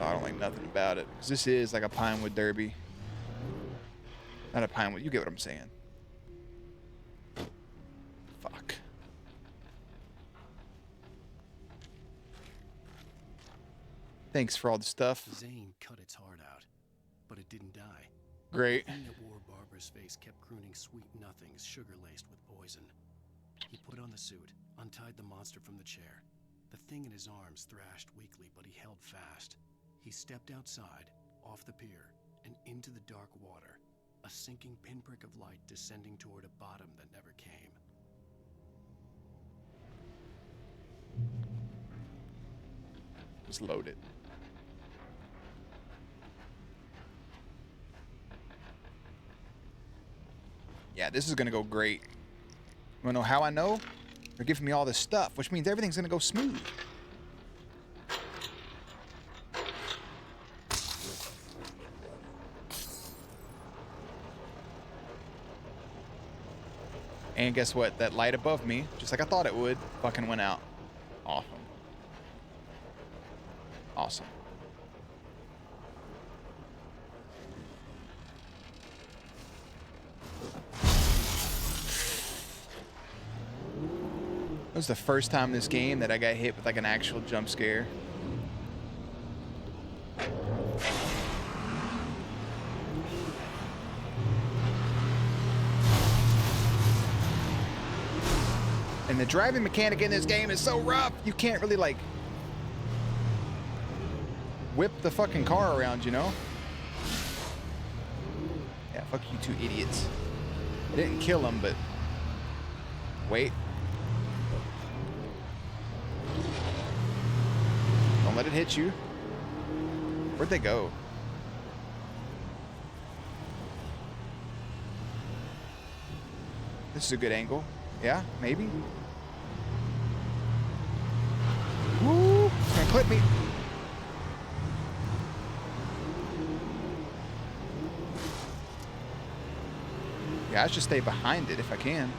I don't like nothing about it, because this is like a Pinewood Derby. Not a Pinewood, you get what I'm saying. Fuck. Thanks for all the stuff. Zane cut its heart out, but it didn't die. Great. The thing that wore Barbara's face kept crooning sweet nothings sugar-laced with poison. He put on the suit, untied the monster from the chair. The thing in his arms thrashed weakly, but he held fast. He stepped outside, off the pier, and into the dark water, a sinking pinprick of light descending toward a bottom that never came. Just load it. Yeah, this is gonna go great. You wanna know how I know? They're giving me all this stuff, which means everything's gonna go smooth. And guess what? That light above me, just like I thought it would, fucking went out. Awesome. Awesome. That was the first time in this game that I got hit with like an actual jump scare. And the driving mechanic in this game is so rough, you can't really like whip the fucking car around, you know? Yeah, fuck you two idiots. I didn't kill them, but wait. Don't let it hit you. Where'd they go? This is a good angle. Yeah, maybe. Woo! It's gonna clip me. Yeah, I should stay behind it if I can.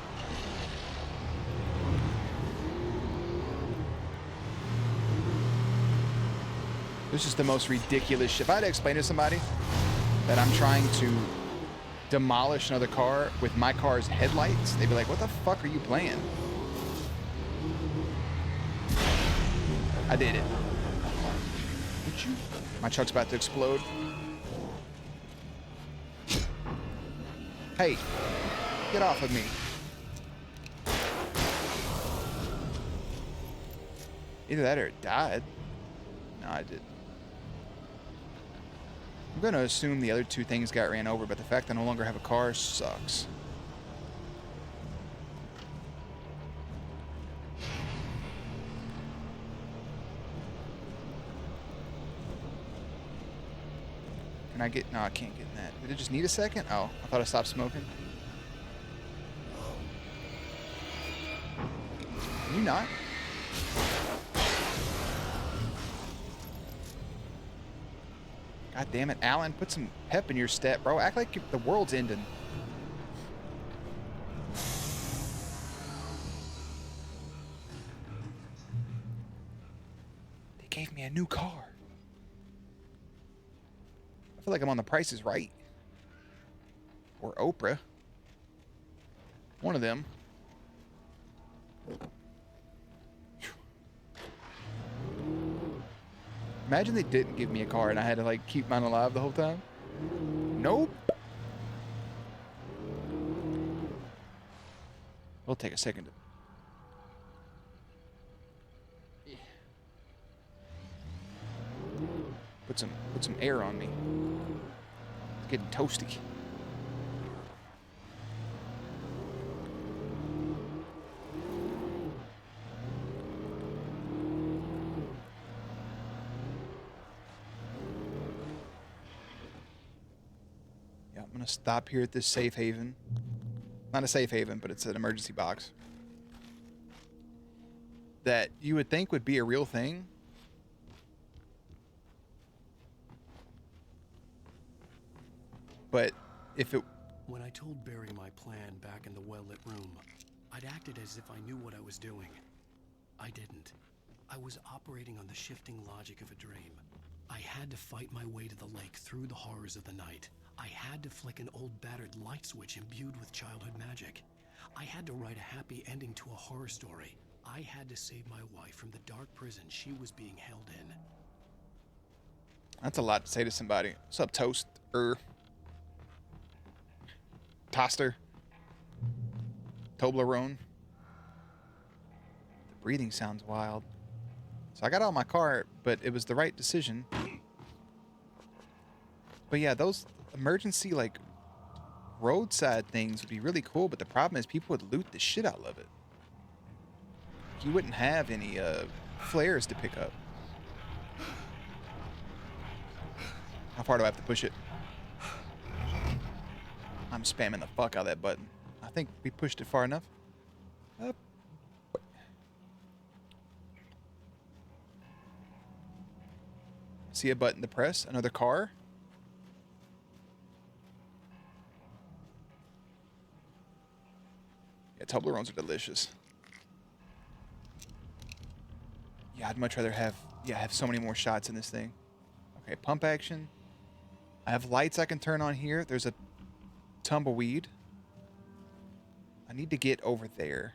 This is the most ridiculous shit. If I had to explain to somebody that I'm trying to demolish another car with my car's headlights, they'd be like, what the fuck are you playing? I did it. My truck's about to explode. Hey, get off of me. Either that or it died. No, I didn't. I'm going to assume the other two things got ran over, but the fact I no longer have a car sucks. Can I get... No, I can't get in that. Did it just need a second? Oh, I thought I stopped smoking. Can you not? God damn it, Alan. Put some pep in your step, bro. Act like the world's ending. They gave me a new car. I feel like I'm on The Price is Right. Or Oprah. One of them. Imagine they didn't give me a car and I had to like keep mine alive the whole time. Nope. We'll take a second to... Put some air on me. It's getting toasty. Yeah, I'm gonna stop here at this safe haven. Not a safe haven, but it's an emergency box. That you would think would be a real thing. But if it... When I told Barry my plan back in the well-lit room, I'd acted as if I knew what I was doing. I didn't. I was operating on the shifting logic of a dream. I had to fight my way to the lake through the horrors of the night. I had to flick an old battered light switch imbued with childhood magic. I had to write a happy ending to a horror story. I had to save my wife from the dark prison she was being held in. That's a lot to say to somebody. What's up, Toaster? Toaster? Toblerone? The breathing sounds wild. So I got out of my car, but it was the right decision. But yeah, those emergency, like, roadside things would be really cool, but the problem is people would loot the shit out of it. You wouldn't have any flares to pick up. How far do I have to push it? I'm spamming the fuck out of that button. I think we pushed it far enough. Up. See a button to press. Another car. Yeah, Toblerones are delicious. Yeah, I'd much rather have so many more shots in this thing. Okay, pump action. I have lights I can turn on here. There's a tumbleweed. I need to get over there.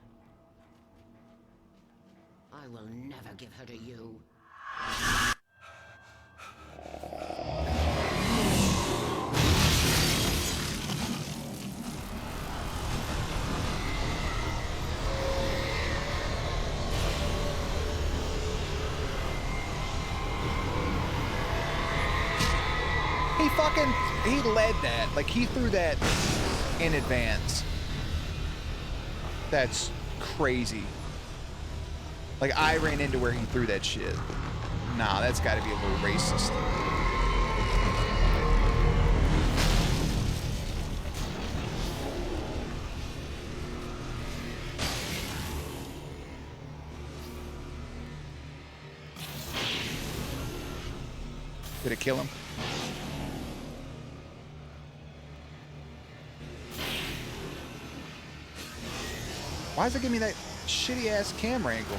I will never give her to you. He led that. Like, he threw that in advance. That's crazy. Like, I ran into where he threw that shit. Nah, that's got to be a little racist. Did it kill him? Why does it give me that shitty ass camera angle?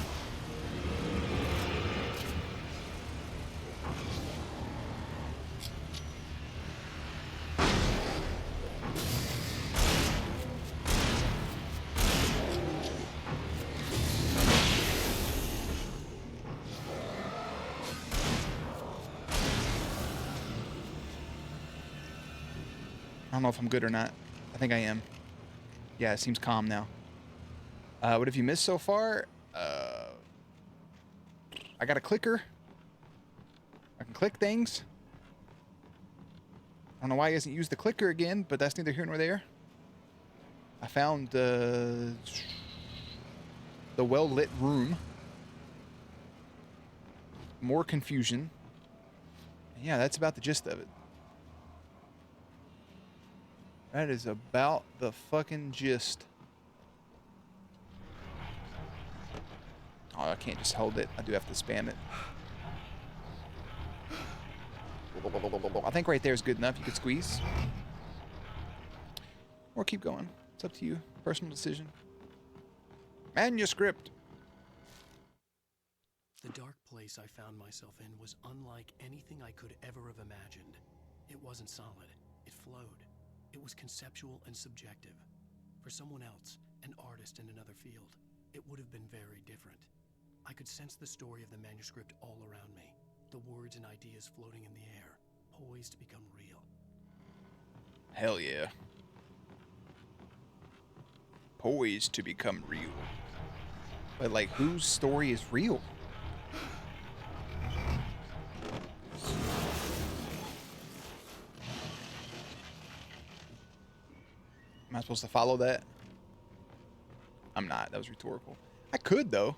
I don't know if I'm good or not. I think I am. Yeah, it seems calm now. What have you missed so far? I got a clicker. I can click things. I don't know why he hasn't used the clicker again, but that's neither here nor there. I found the well-lit room. More confusion. And yeah, that's about the gist of it. That is about the fucking gist. Oh, I can't just hold it. I do have to spam it. I think right there is good enough. You could squeeze. Or keep going. It's up to you. Personal decision. Manuscript. The dark place I found myself in was unlike anything I could ever have imagined. It wasn't solid. It flowed. It was conceptual and subjective. For someone else, an artist in another field, it would have been very different. I could sense the story of the manuscript all around me, the words and ideas floating in the air, poised to become real. Hell yeah. poised to become real. But, like, whose story is real? Am I supposed to follow that? I'm not. That was rhetorical. I could, though.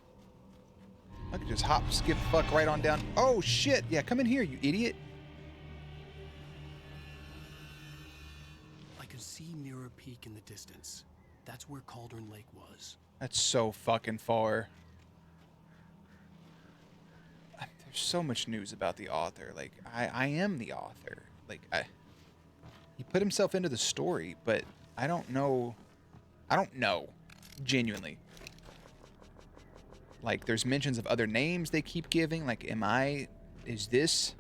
I could just hop, skip, fuck right on down. Oh, shit. Yeah, come in here, you idiot. I could see Mirror Peak in the distance. That's where Cauldron Lake was. That's so fucking far. There's so much news about the author. Like, I am the author. Like, he put himself into the story, but I don't know. I don't know. Genuinely. Like, there's mentions of other names they keep giving. Like, is this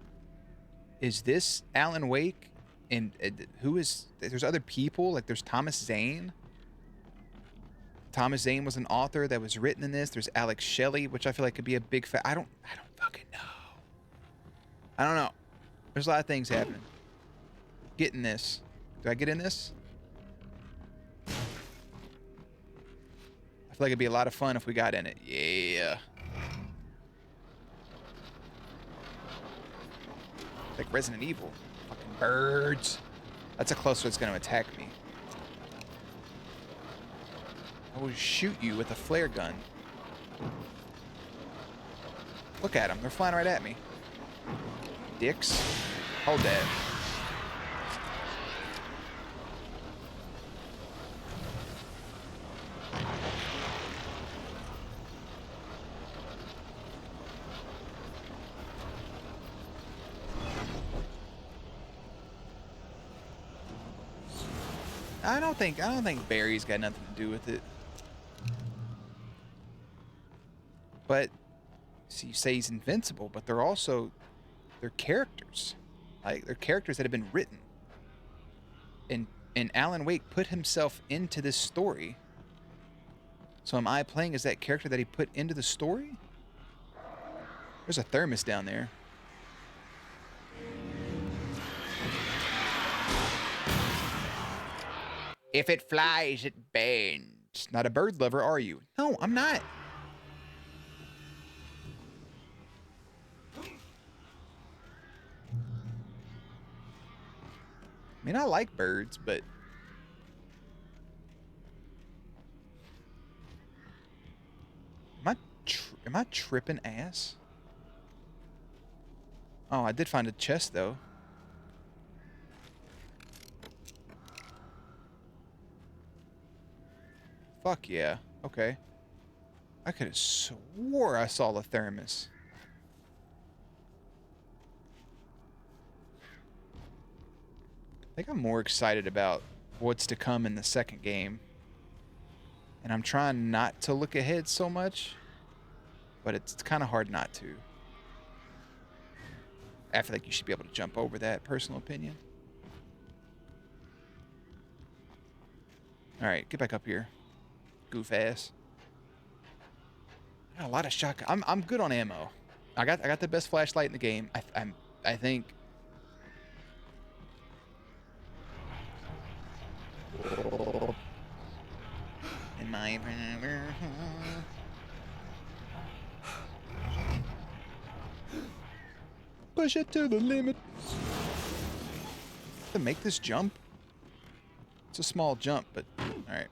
Alan Wake? And there's other people. Like, there's Thomas Zane. Thomas Zane was an author that was written in this. There's Alex Shelley, which I feel like could be a big I don't fucking know. I don't know. There's a lot of things happening. Get in this. Do I get in this? I feel like it'd be a lot of fun if we got in it. Yeah. Like Resident Evil. Fucking birds. That's a close one that's going to attack me. I will shoot you with a flare gun. Look at them. They're flying right at me. Dicks. Hold that. I don't think Barry's got nothing to do with it. But so you say he's invincible, but they're characters. Like, they're characters that have been written. And Alan Wake put himself into this story. So am I playing as that character that he put into the story? There's a thermos down there. If it flies, it bends. Not a bird lover, are you? No, I'm not. I mean, I like birds, but am I tripping ass? Oh, I did find a chest though. Fuck yeah. Okay. I could have swore I saw the thermos. I think I'm more excited about what's to come in the second game. And I'm trying not to look ahead so much. But it's kind of hard not to. I feel like you should be able to jump over that, personal opinion. Alright, get back up here. Goof ass. I got a lot of shotgun. I'm good on ammo. I got the best flashlight in the game. I think. In my push it to the limit. To make this jump. It's a small jump, but all right.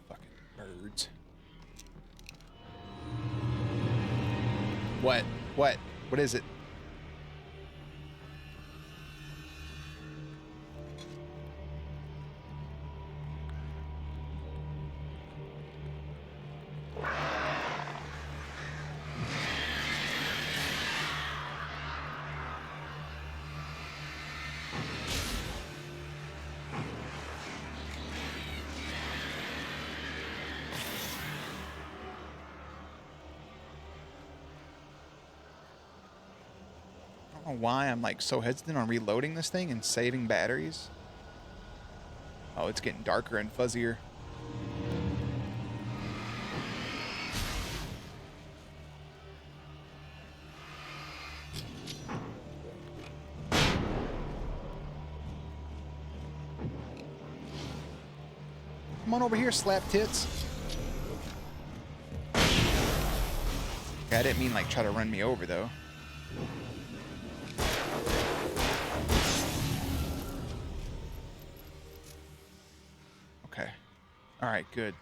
Fucking birds. What? What? What is it? I don't know why I'm like so hesitant on reloading this thing and saving batteries. Oh, it's getting darker and fuzzier. Come on over here, slap tits. Okay, I didn't mean like try to run me over though. Okay. All right, good.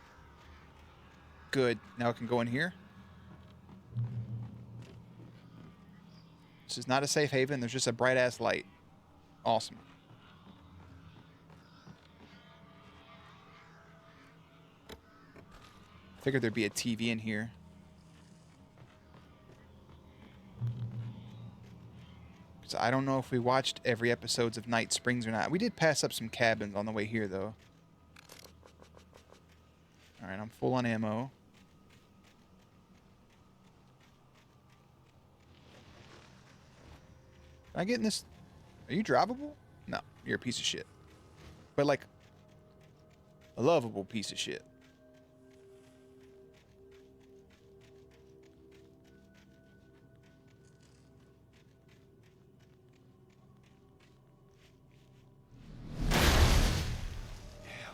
Good. Now I can go in here. This is not a safe haven. There's just a bright ass light. Awesome. Figured there'd be a TV in here. Because I don't know if we watched every episodes of Night Springs or not. We did pass up some cabins on the way here, though. Alright, I'm full on ammo. Can I get in this? Are you drivable? No, you're a piece of shit. But like, a lovable piece of shit.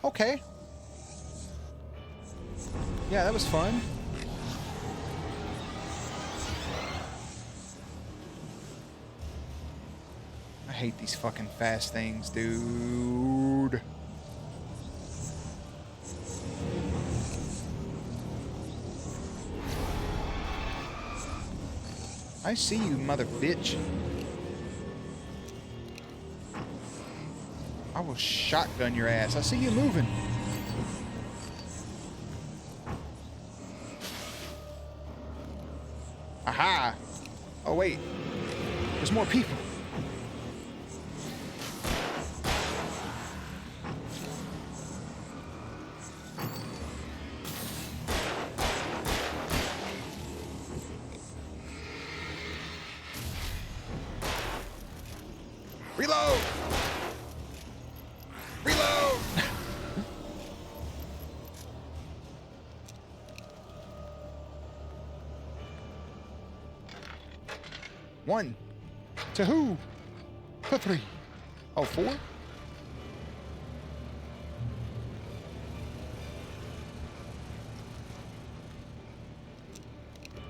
Okay. Yeah, that was fun. I hate these fucking fast things, dude. I see you, mother bitch. I will shotgun your ass. I see you moving. Aha! Oh, wait. There's more people. Reload! Reload! One. To who? To three. Oh, four?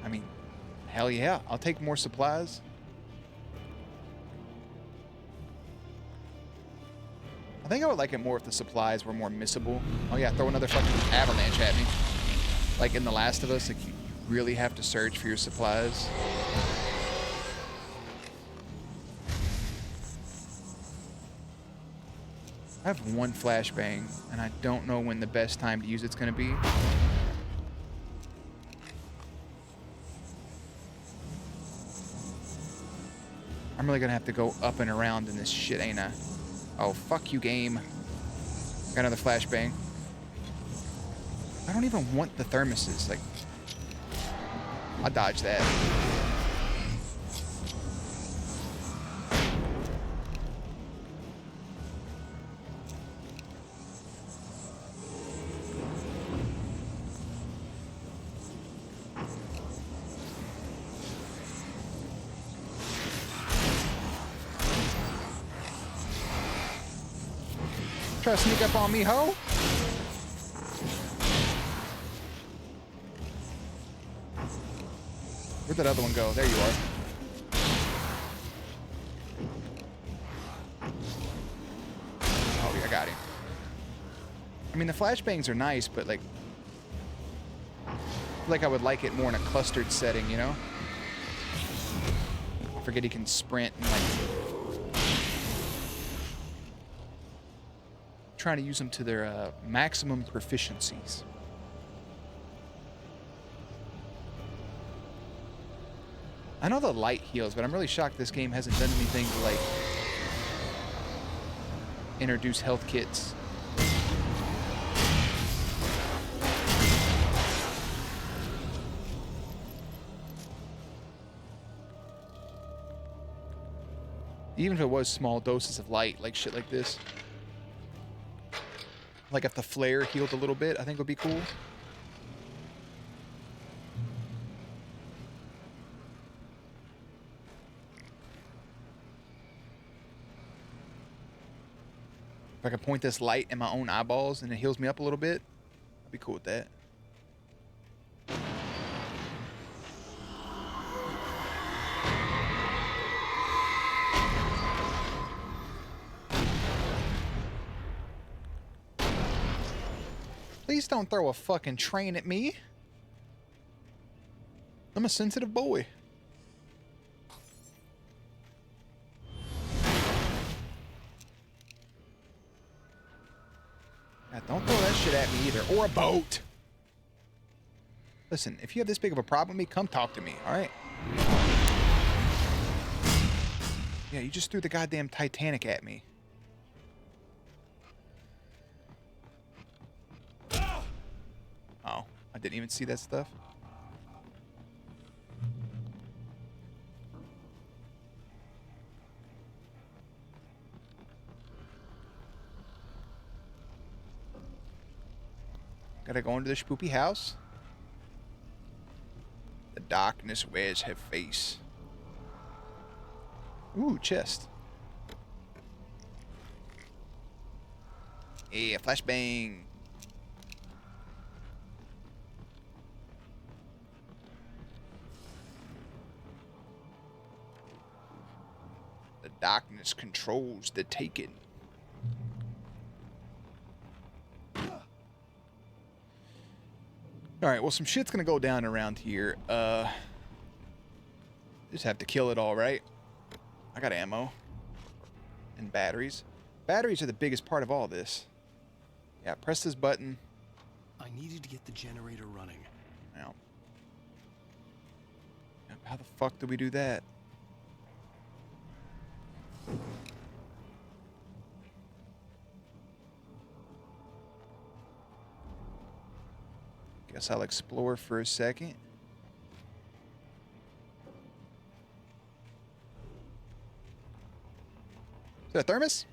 I mean, hell yeah. I'll take more supplies. I think I would like it more if the supplies were more missable. Oh yeah, throw another fucking avalanche at me. Like in The Last of Us, like you really have to search for your supplies. I have one flashbang, and I don't know when the best time to use it's gonna be. I'm really gonna have to go up and around in this shit, ain't I? Oh, fuck you, game. Got another flashbang. I don't even want the thermoses. Like, I'll dodge that. Try to sneak up on me, ho? Where'd that other one go? There you are. Oh, yeah, I got him. I mean, the flashbangs are nice, but like I would like it more in a clustered setting, you know? I forget he can sprint and like trying to use them to their maximum proficiencies. I know the light heals, but I'm really shocked this game hasn't done anything to like introduce health kits. Even if it was small doses of light, like shit like this. Like if the flare healed a little bit, I think would be cool. If I could point this light in my own eyeballs and it heals me up a little bit, be cool with that. Please don't throw a fucking train at me. I'm a sensitive boy. Now, don't throw that shit at me either. Or a boat. Listen, if you have this big of a problem with me, come talk to me, alright? Yeah, you just threw the goddamn Titanic at me. Oh, I didn't even see that stuff. Gotta go into the spoopy house. The darkness wears her face. Ooh, chest. Hey, a flashbang. The darkness controls the taken. Alright, well, some shit's gonna go down around here. Just have to kill it all, right? I got ammo. And batteries. Batteries are the biggest part of all this. Yeah, press this button. I needed to get the generator running. Now. How the fuck do we do that? Guess I'll explore for a second. Is that a thermos?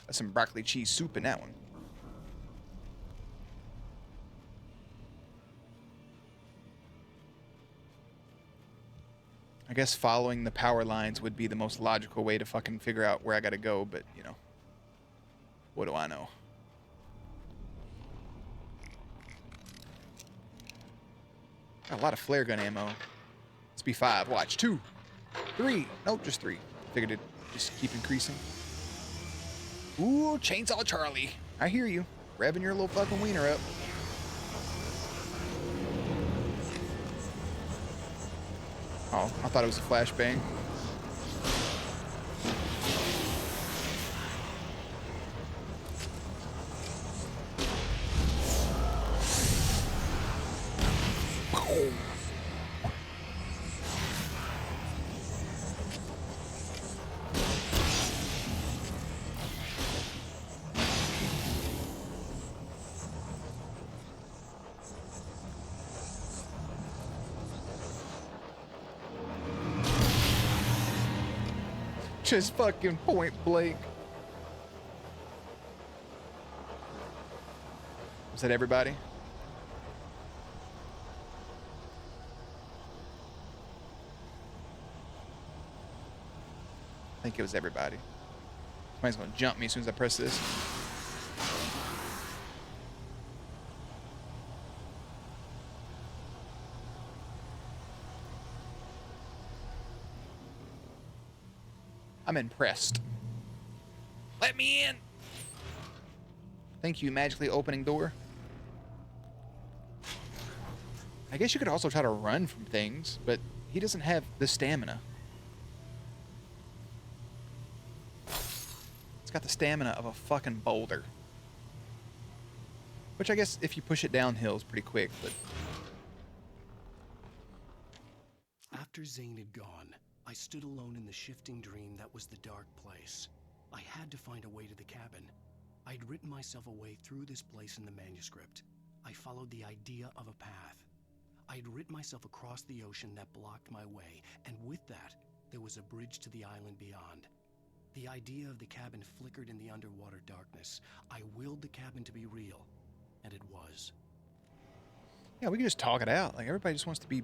That's some broccoli cheese soup in that one. I guess following the power lines would be the most logical way to fucking figure out where I gotta go, but, you know. What do I know? Got a lot of flare gun ammo. Let's be 5. Watch. 2. 3. Nope, just 3. Figured it'd just keep increasing. Ooh, Chainsaw Charlie. I hear you. Revving your little fucking wiener up. Oh, I thought it was a flashbang. Just fucking point blank. Was that everybody? I think it was everybody. Somebody's gonna jump me as soon as I press this. I'm impressed. Let me in! Thank you, magically opening door. I guess you could also try to run from things, but he doesn't have the stamina. It's got the stamina of a fucking boulder. Which I guess if you push it downhill is pretty quick, but... After Zane had gone, I stood alone in the shifting dream that was the dark place. I had to find a way to the cabin. I'd written myself a way through this place in the manuscript. I followed the idea of a path. I'd written myself across the ocean that blocked my way, and with that, there was a bridge to the island beyond. The idea of the cabin flickered in the underwater darkness. I willed the cabin to be real, and it was. Yeah, we can just talk it out. Like, everybody just wants to be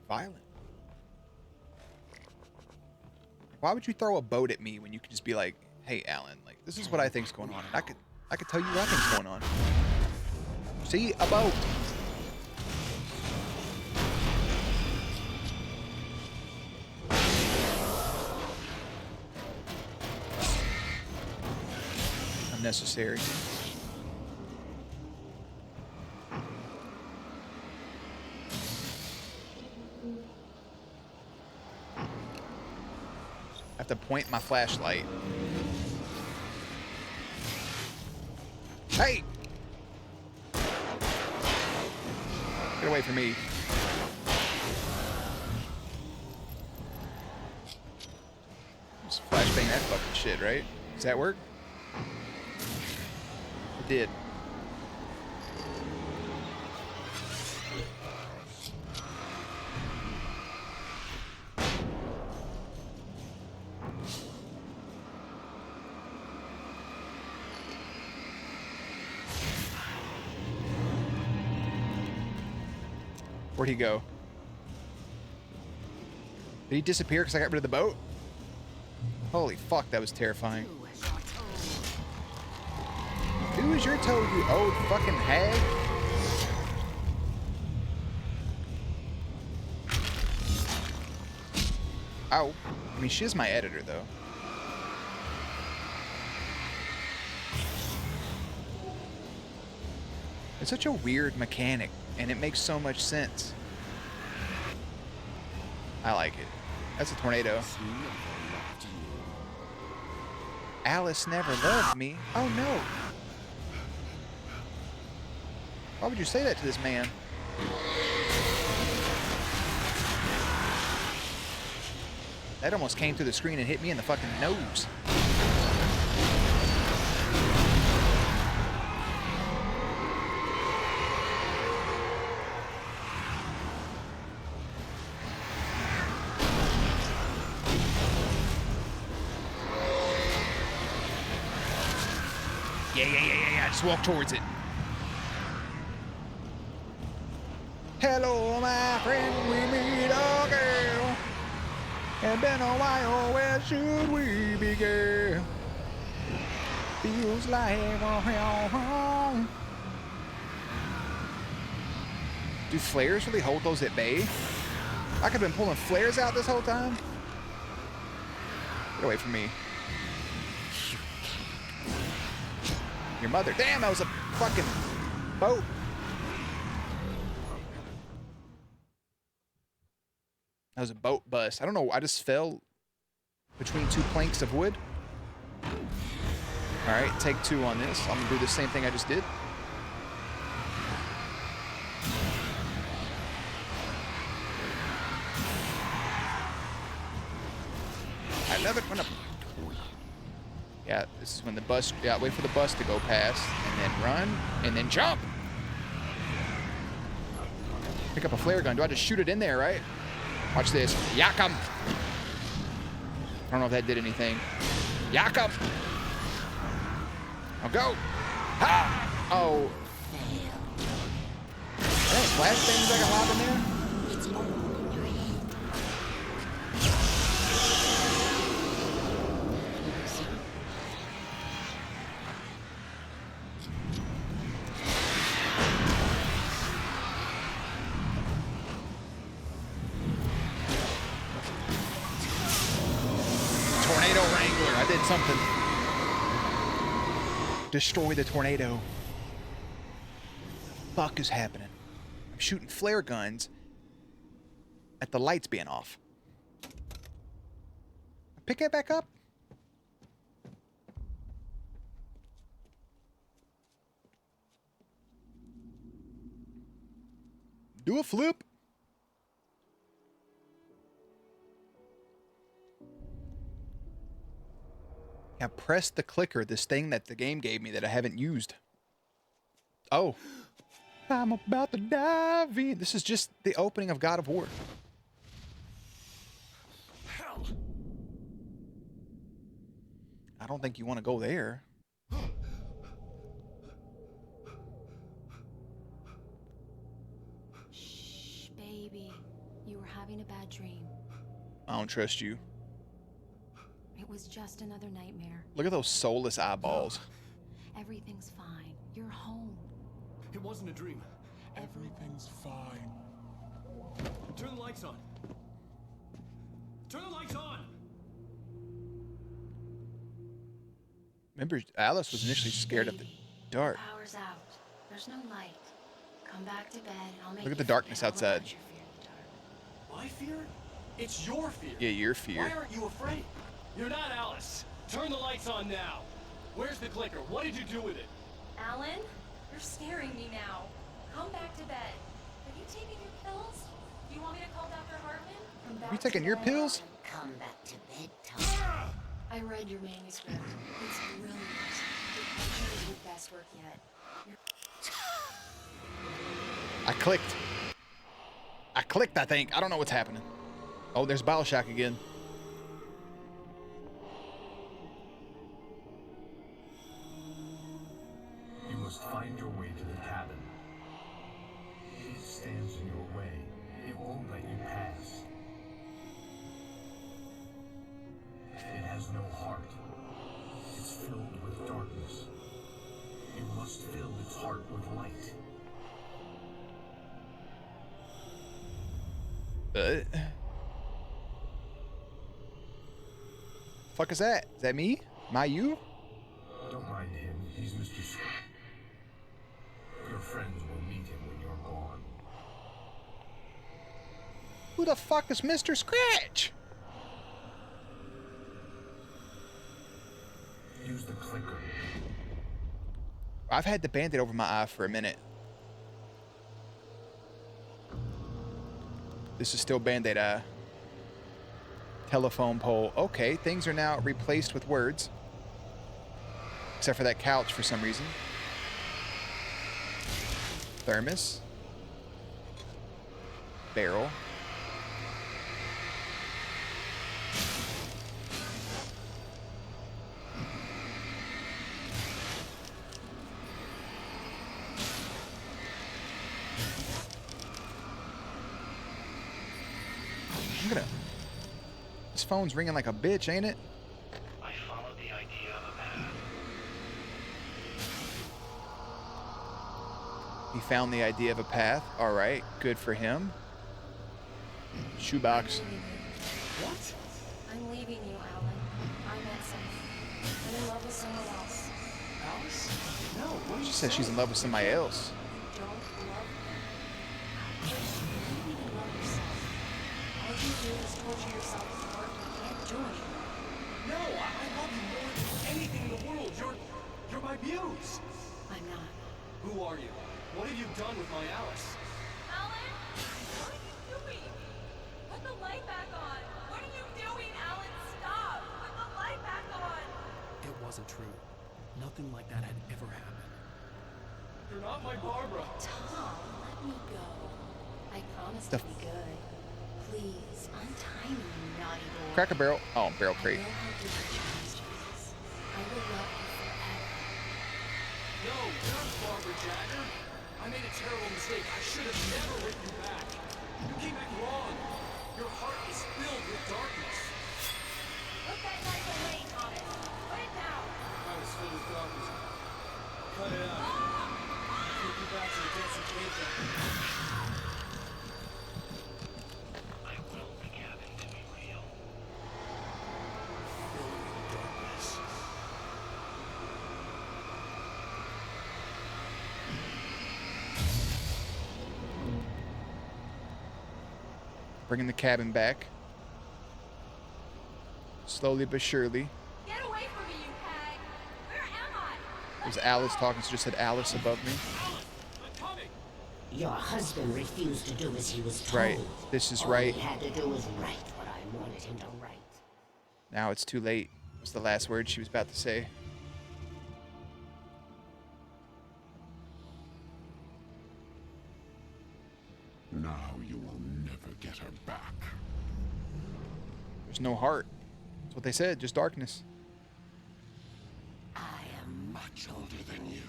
violent. Why would you throw a boat at me when you could just be like, hey, Alan, like, this is what I think's going on. And I could tell you what I think's going on. See? A boat. Unnecessary. I have to point my flashlight. Hey! Get away from me. Just flashbang that fucking shit, right? Does that work? It did. Where'd he go? Did he disappear because I got rid of the boat? Holy fuck, that was terrifying. Who is your toad, you old fucking hag? Ow. I mean, she is my editor, though. It's such a weird mechanic, and it makes so much sense. I like it. That's a tornado. Alice never loved me. Oh, no. Why would you say that to this man? That almost came through the screen and hit me in the fucking nose. Yeah. Just walk towards it. Hello, my friend, we meet again. It's been a while, where should we begin? Feels like we're home. Do flares really hold those at bay? I could have been pulling flares out this whole time. Get away from me. Your mother. Damn, that was a fucking boat. That was a boat bust. I don't know. I just fell between two planks of wood. All right, take two on this. I'm gonna do the same thing I just did. I love it when a... Yeah, this is when the bus... Yeah, wait for the bus to go past, and then run, and then jump. Pick up a flare gun. Do I just shoot it in there, right? Watch this. Yakum. I don't know if that did anything. Yakum. I'll go. Ha! Oh. Hey, flashbangs I got lobbed in there? Something. Destroy the tornado. Fuck is happening? I'm shooting flare guns at the lights being off. Pick it back up. Do a flip. Now press the clicker, this thing that the game gave me that I haven't used. Oh. I'm about to dive in. This is just the opening of God of War. Hell. I don't think you want to go there. Shh, baby. You were having a bad dream. I don't trust you. It was just another nightmare. Look at those soulless eyeballs. Everything's fine. You're home. It wasn't a dream. Everything's fine. Turn the lights on. Turn the lights on! Remember, Alice was initially scared of the dark. Power's out. There's no light. Come back to bed and I'll make Look at you the darkness forget all outside. about your fear of the dark. My fear? It's your fear. Yeah, your fear. Why aren't you afraid? You're not Alice. Turn the lights on now. Where's the clicker? What did you do with it? Alan, you're scaring me now. Come back to bed. Have you taken your pills? Do you want me to call Dr. Hartman? Come back You taking to your bed, pills? Alan. Come back to bedtime. I read your manuscript. It's brilliant. It's your best work yet. I clicked, I think. I don't know what's happening. Oh, there's Bioshock again. You must find your way to the cabin. It stands in your way. It won't let you pass. It has no heart. It's filled with darkness. You must fill its heart with light. Fuck is that? Is that me? Am I you? Don't mind him. He's Mr. Scratch. Your friends will meet him when you're gone. Who the fuck is Mr. Scratch? Use the clicker. I've had the band-aid over my eye for a minute. This is still Band-Aid eye. Telephone pole. Okay, things are now replaced with words. Except for that couch for some reason. Thermos. Barrel. Look at it. This phone's ringing like a bitch, ain't it? I followed the idea of a path. He found the idea of a path. All right, good for him. Shoebox. What? I'm leaving you, Alan. I met someone. I'm in love with someone else. Alice? No, what She says she's in love with somebody else. You don't love me. First, you need to love yourself. All you do is torture yourself with work you can't do anymore. No, I love you more than anything in the world. You're my muse. I'm not. Who are you? What have you done with my Alice? Alan? What are you doing? Put the light back on. What are you doing, Alan? Stop! Put the light back on! It wasn't true. Nothing like that had ever happened. You're not my Barbara. Tom, let me go. I promise The to be good. Please, untie me, you naughty boy. Cracker Barrel. Oh, Barrel I Crate. know how different you are, Jesus. I will love you forever. No, you're not Barbara Jagger. I made a terrible mistake. I should have never written you back. You came back wrong. Your heart is filled with darkness. Put that knife away, Thomas. Put it down. I was filled with darkness. Cut it out. Take you back to the dancing cave then. I will the cabin to be real. Filled with darkness. Bringing the cabin back. Slowly but surely. Get away from me, you hag. Where am I? There's Alice talking, so just said Alice above me. I'm coming. Your husband refused to do as he was told. Right. This is All right. he had to do was write what I wanted him to write. Now it's too late. Was the last word she was about to say. Now you will never get her back. There's no heart. That's what they said, just darkness. I am Much older than you.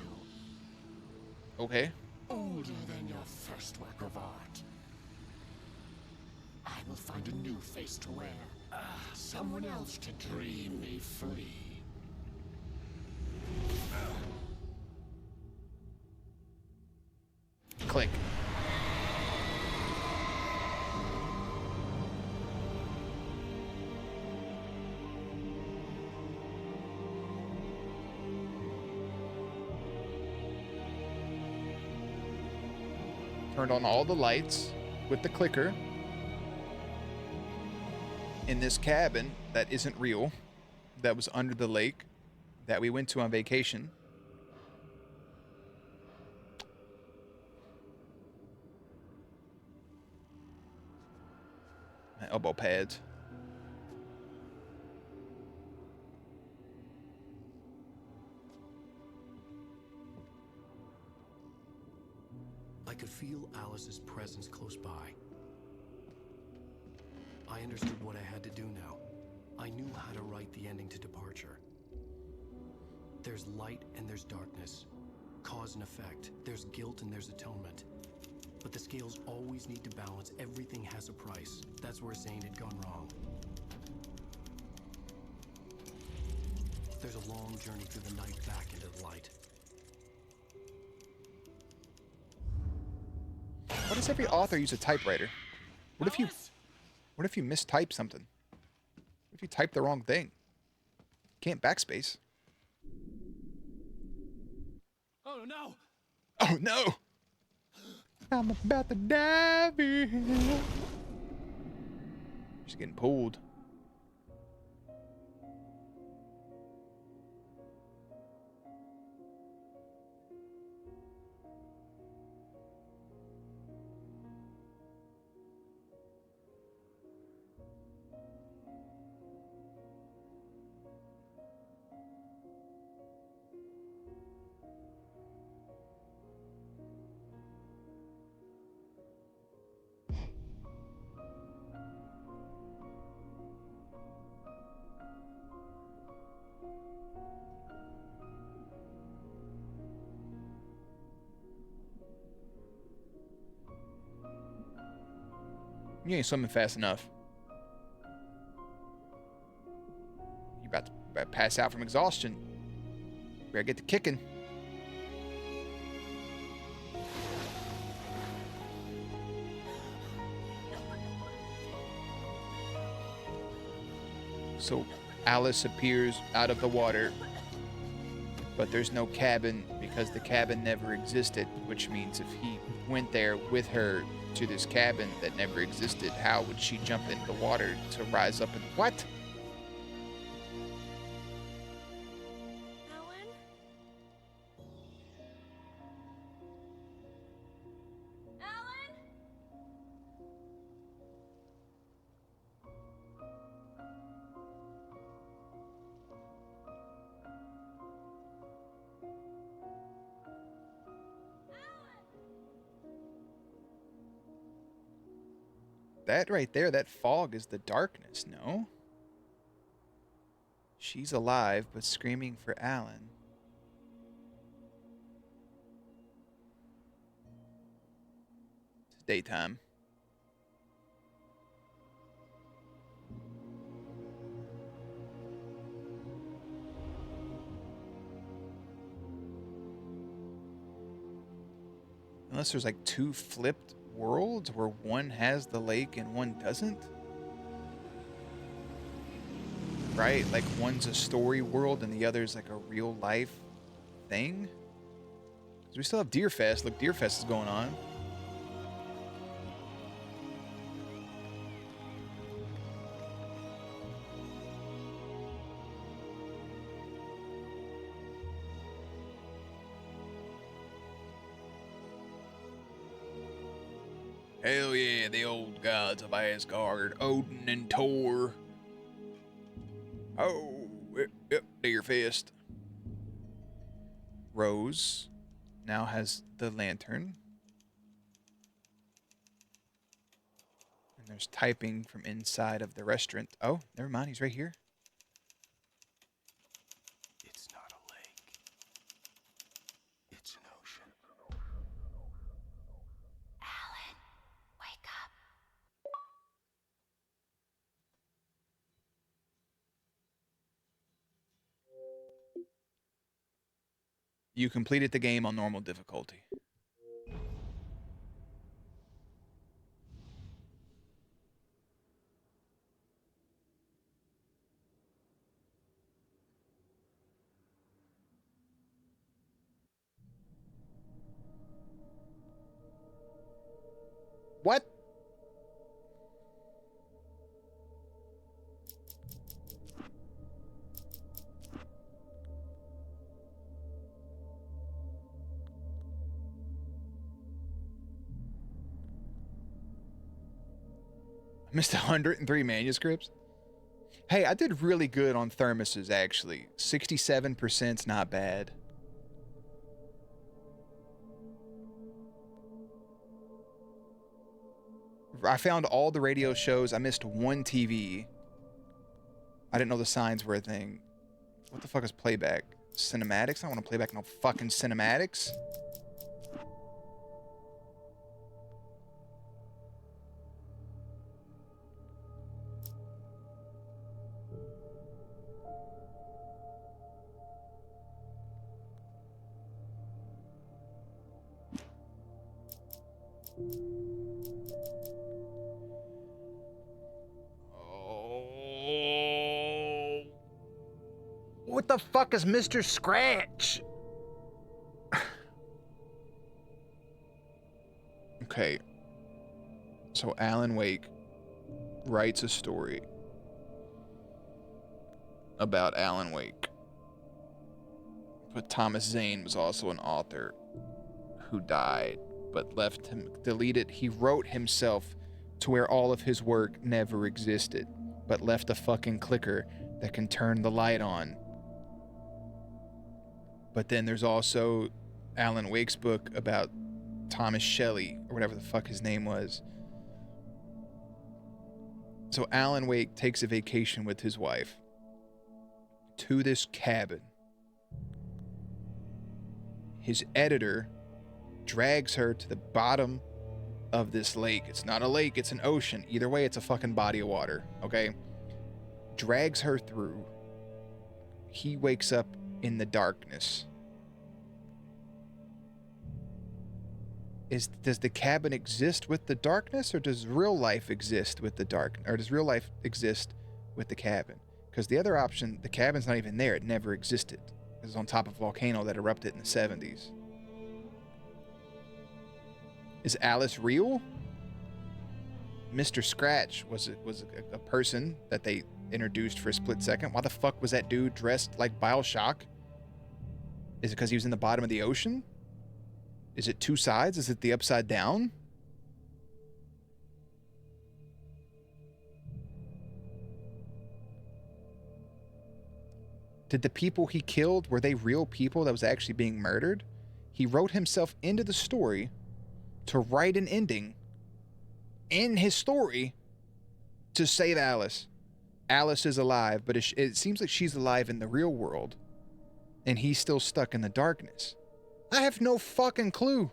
Okay. Older than your first work of art. I will find a new face to wear. Someone else to dream me free. turned on all the lights with the clicker in this cabin that isn't real, that was under the lake that we went to on vacation. My elbow pads. I could feel Alice's presence close by. I understood what I had to do now. I knew how to write the ending to Departure. There's light and there's darkness. Cause and effect. There's guilt and there's atonement. But the scales always need to balance. Everything has a price. That's where Zane had gone wrong. There's a long journey through the night back into the light. Why does every author use a typewriter? What if you mistype something? What if you type the wrong thing? Can't backspace. Oh no! Oh no! I'm about to dive in. She's getting pulled. You ain't swimming fast enough. You about to pass out from exhaustion. Better get to kicking. So Alice appears out of the water, but there's no cabin because the cabin never existed, which means if he went there with her to this cabin that never existed, how would she jump into the water to rise up and what? Alan? Alan? That right there, that fog is the darkness, no? She's alive, but screaming for Alan. It's daytime. Unless there's like two flipped worlds where one has the lake and one doesn't. Right? Like one's a story world and the other's like a real life thing. Because we still have Deer Fest. Look, Deer Fest is going on. Hell yeah, the old gods of Asgard, Odin and Thor. Oh, yep, Deer Fest. Rose now has the lantern. And there's typing from inside of the restaurant. Oh, never mind, he's right here. It's not a lake. It's an ocean. Alan, wake up. You completed the game on normal difficulty. What? I missed 103 manuscripts. Hey, I did really good on thermoses, actually. 67%'s not bad. I found all the radio shows. I missed one TV. I didn't know the signs were a thing. What the fuck is playback? Cinematics? I don't want to play back no fucking cinematics. Oh. What the fuck is Mr. Scratch? Okay. So Alan Wake writes a story about Alan Wake. But Thomas Zane was also an author who died, but left him deleted. He wrote himself to where all of his work never existed, but left a fucking clicker that can turn the light on. But then there's also Alan Wake's book about Thomas Shelley, or whatever the fuck his name was. So Alan Wake takes a vacation with his wife to this cabin. His editor drags her to the bottom of this lake. It's not a lake, it's an ocean. Either way, it's a fucking body of water, okay? Drags her through. He wakes up in the darkness. Does the cabin exist with the darkness, or does real life exist with the dark, or does real life exist with the cabin? Because the other option, the cabin's not even there. It never existed. It was on top of a volcano that erupted in the 70s. Is Alice real? Mr. Scratch was a person that they introduced for a split second. Why the fuck was that dude dressed like Bioshock? Is it because he was in the bottom of the ocean? Is it two sides? Is it the upside down? Did the people he killed, were they real people that was actually being murdered? He wrote himself into the story to write an ending in his story to save Alice. Alice is alive, but it seems like she's alive in the real world, and he's still stuck in the darkness. I have no fucking clue.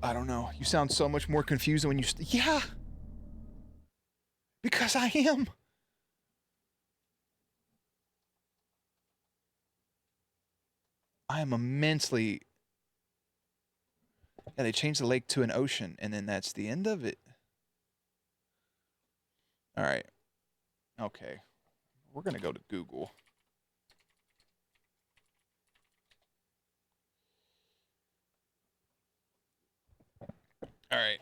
I don't know. You sound so much more confused when you... Yeah! Because I am. I am immensely... Yeah, they changed the lake to an ocean, and then that's the end of it. All right. Okay. We're going to go to Google. All right.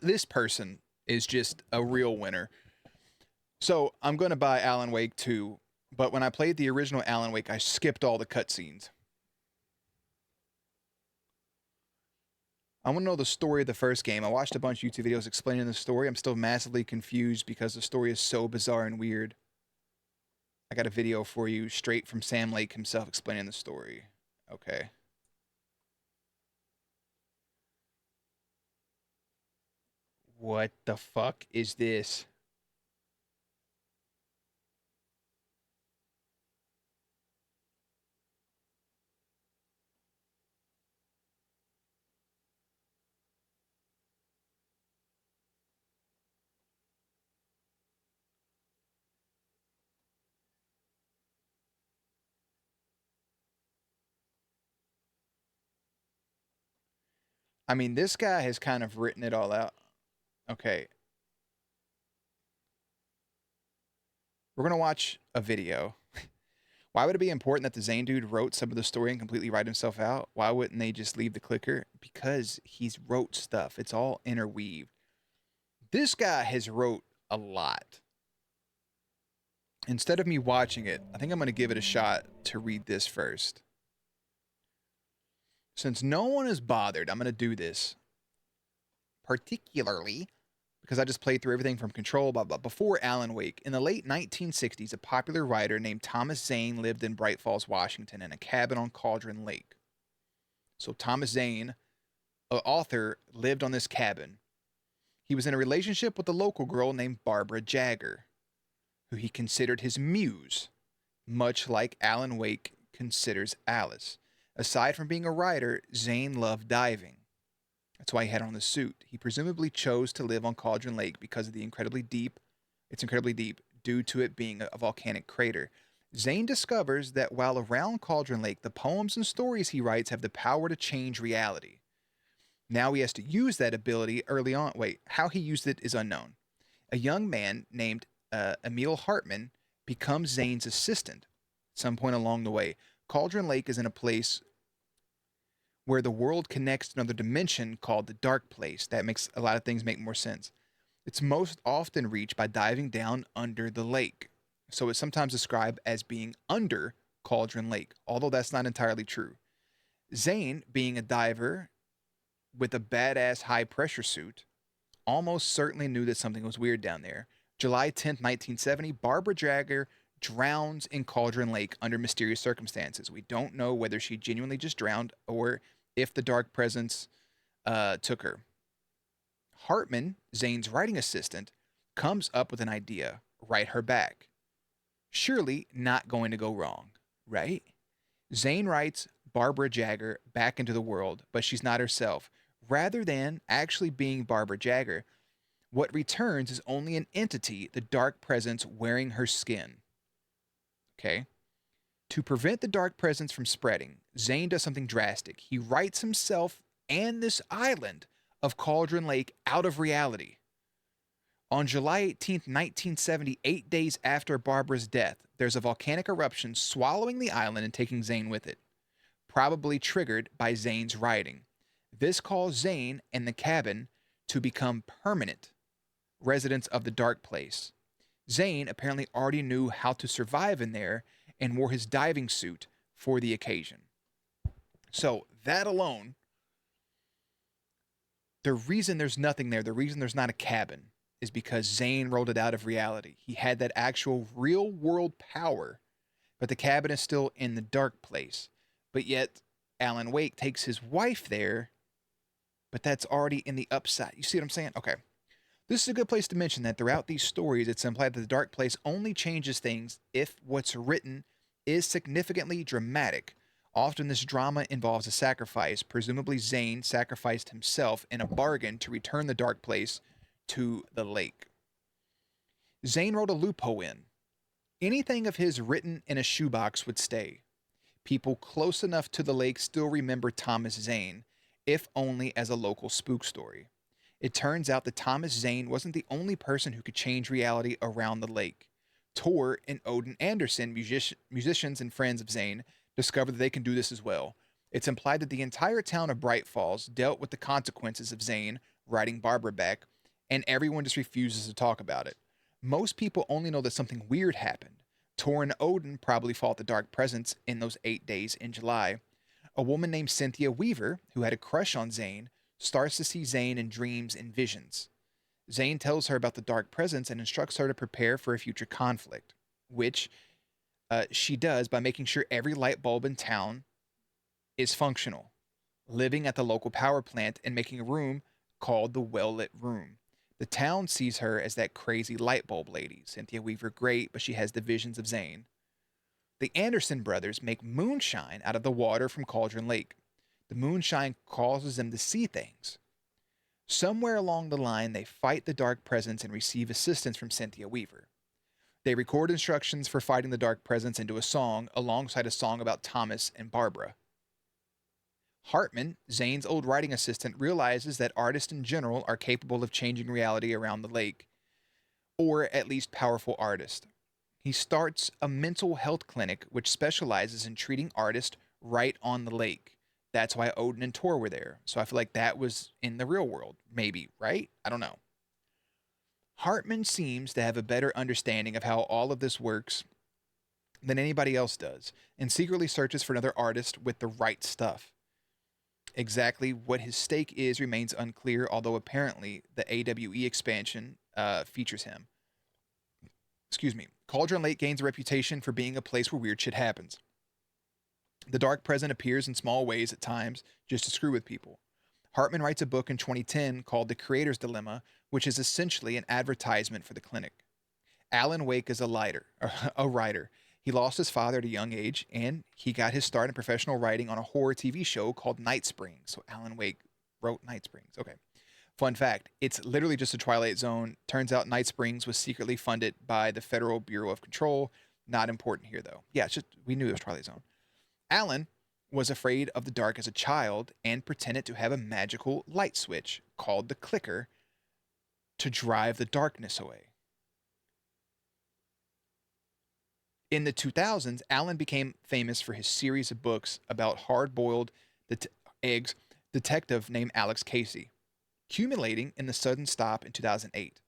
This person is just a real winner. So I'm going to buy Alan Wake 2, but when I played the original Alan Wake, I skipped all the cutscenes. I want to know the story of the first game. I watched a bunch of YouTube videos explaining the story. I'm still massively confused because the story is so bizarre and weird. I got a video for you straight from Sam Lake himself explaining the story. Okay. What the fuck is this? I mean, this guy has kind of written it all out. Okay. We're going to watch a video. Why would it be important that the Zane dude wrote some of the story and completely write himself out? Why wouldn't they just leave the clicker? Because he's wrote stuff. It's all interweaved. This guy has wrote a lot. Instead of me watching it, I think I'm going to give it a shot to read this first. Since no one is bothered, I'm going to do this. Particularly because I just played through everything from Control, blah, blah, before Alan Wake. In the late 1960s, a popular writer named Thomas Zane lived in Bright Falls, Washington, in a cabin on Cauldron Lake. So Thomas Zane, an author, lived on this cabin. He was in a relationship with a local girl named Barbara Jagger, who he considered his muse, much like Alan Wake considers Alice. Aside from being a writer, Zane loved diving. That's why he had on the suit. He presumably chose to live on Cauldron Lake because of it's incredibly deep due to it being a volcanic crater. Zane discovers that while around Cauldron Lake, the poems and stories he writes have the power to change reality. Now he has to use that ability early on. How he used it is unknown. A young man named Emil Hartman becomes Zane's assistant at some point along the way. Cauldron Lake is in a place where the world connects to another dimension called the Dark Place. That makes a lot of things make more sense. It's most often reached by diving down under the lake. So it's sometimes described as being under Cauldron Lake, although that's not entirely true. Zane, being a diver with a badass high-pressure suit, almost certainly knew that something was weird down there. July 10th, 1970, Barbara Jagger drowns in Cauldron Lake under mysterious circumstances. We don't know whether she genuinely just drowned or if the dark presence took her. Hartman, Zane's writing assistant, comes up with an idea. Write her back. Surely not going to go wrong, right? Zane writes Barbara Jagger back into the world, but she's not herself. Rather than actually being Barbara Jagger, what returns is only an entity, the dark presence wearing her skin. Okay? To prevent the dark presence from spreading, Zane does something drastic. He writes himself and this island of Cauldron Lake out of reality. On July 18th, 1970, 8 days after Barbara's death, there's a volcanic eruption swallowing the island and taking Zane with it, probably triggered by Zane's writing. This caused Zane and the cabin to become permanent residents of the Dark Place. Zane apparently already knew how to survive in there and wore his diving suit for the occasion. So that alone, the reason there's nothing there, the reason there's not a cabin, is because Zane rolled it out of reality. He had that actual real world power, but the cabin is still in the Dark Place. But yet, Alan Wake takes his wife there, but that's already in the upside. You see what I'm saying? Okay. This is a good place to mention that throughout these stories, it's implied that the Dark Place only changes things if what's written is significantly dramatic. Often this drama involves a sacrifice. Presumably Zane sacrificed himself in a bargain to return the Dark Place to the lake. Zane wrote a loophole in. Anything of his written in a shoebox would stay. People close enough to the lake still remember Thomas Zane, if only as a local spook story. It turns out that Thomas Zane wasn't the only person who could change reality around the lake. Tor and Odin Anderson, musicians and friends of Zane, discovered that they can do this as well. It's implied that the entire town of Bright Falls dealt with the consequences of Zane writing Barbara back, and everyone just refuses to talk about it. Most people only know that something weird happened. Tor and Odin probably fought the dark presence in those 8 days in July. A woman named Cynthia Weaver, who had a crush on Zane, starts to see Zane in dreams and visions. Zane tells her about the dark presence and instructs her to prepare for a future conflict, which she does by making sure every light bulb in town is functional, living at the local power plant and making a room called the well-lit room. The town sees her as that crazy light bulb lady. Cynthia Weaver, great, but she has the visions of Zane. The Anderson brothers make moonshine out of the water from Cauldron Lake. The moonshine causes them to see things. Somewhere along the line, they fight the dark presence and receive assistance from Cynthia Weaver. They record instructions for fighting the dark presence into a song alongside a song about Thomas and Barbara. Hartman, Zane's old writing assistant, realizes that artists in general are capable of changing reality around the lake, or at least powerful artists. He starts a mental health clinic which specializes in treating artists right on the lake. That's why Odin and Tor were there. So I feel like that was in the real world, maybe, right? I don't know. Hartman seems to have a better understanding of how all of this works than anybody else does, and secretly searches for another artist with the right stuff. Exactly what his stake is remains unclear, although apparently the AWE expansion features him. Excuse me. Cauldron Lake gains a reputation for being a place where weird shit happens. The Dark Present appears in small ways at times just to screw with people. Hartman writes a book in 2010 called The Creator's Dilemma, which is essentially an advertisement for the clinic. Alan Wake is a writer. He lost his father at a young age, and he got his start in professional writing on a horror TV show called Night Springs. So Alan Wake wrote Night Springs. Okay. Fun fact, it's literally just a Twilight Zone. Turns out Night Springs was secretly funded by the Federal Bureau of Control. Not important here, though. Yeah, it's just, we knew it was Twilight Zone. Alan was afraid of the dark as a child and pretended to have a magical light switch called the clicker to drive the darkness away. In the 2000s, Alan became famous for his series of books about hard-boiled eggs detective named Alex Casey, culminating in The Sudden Stop in 2008,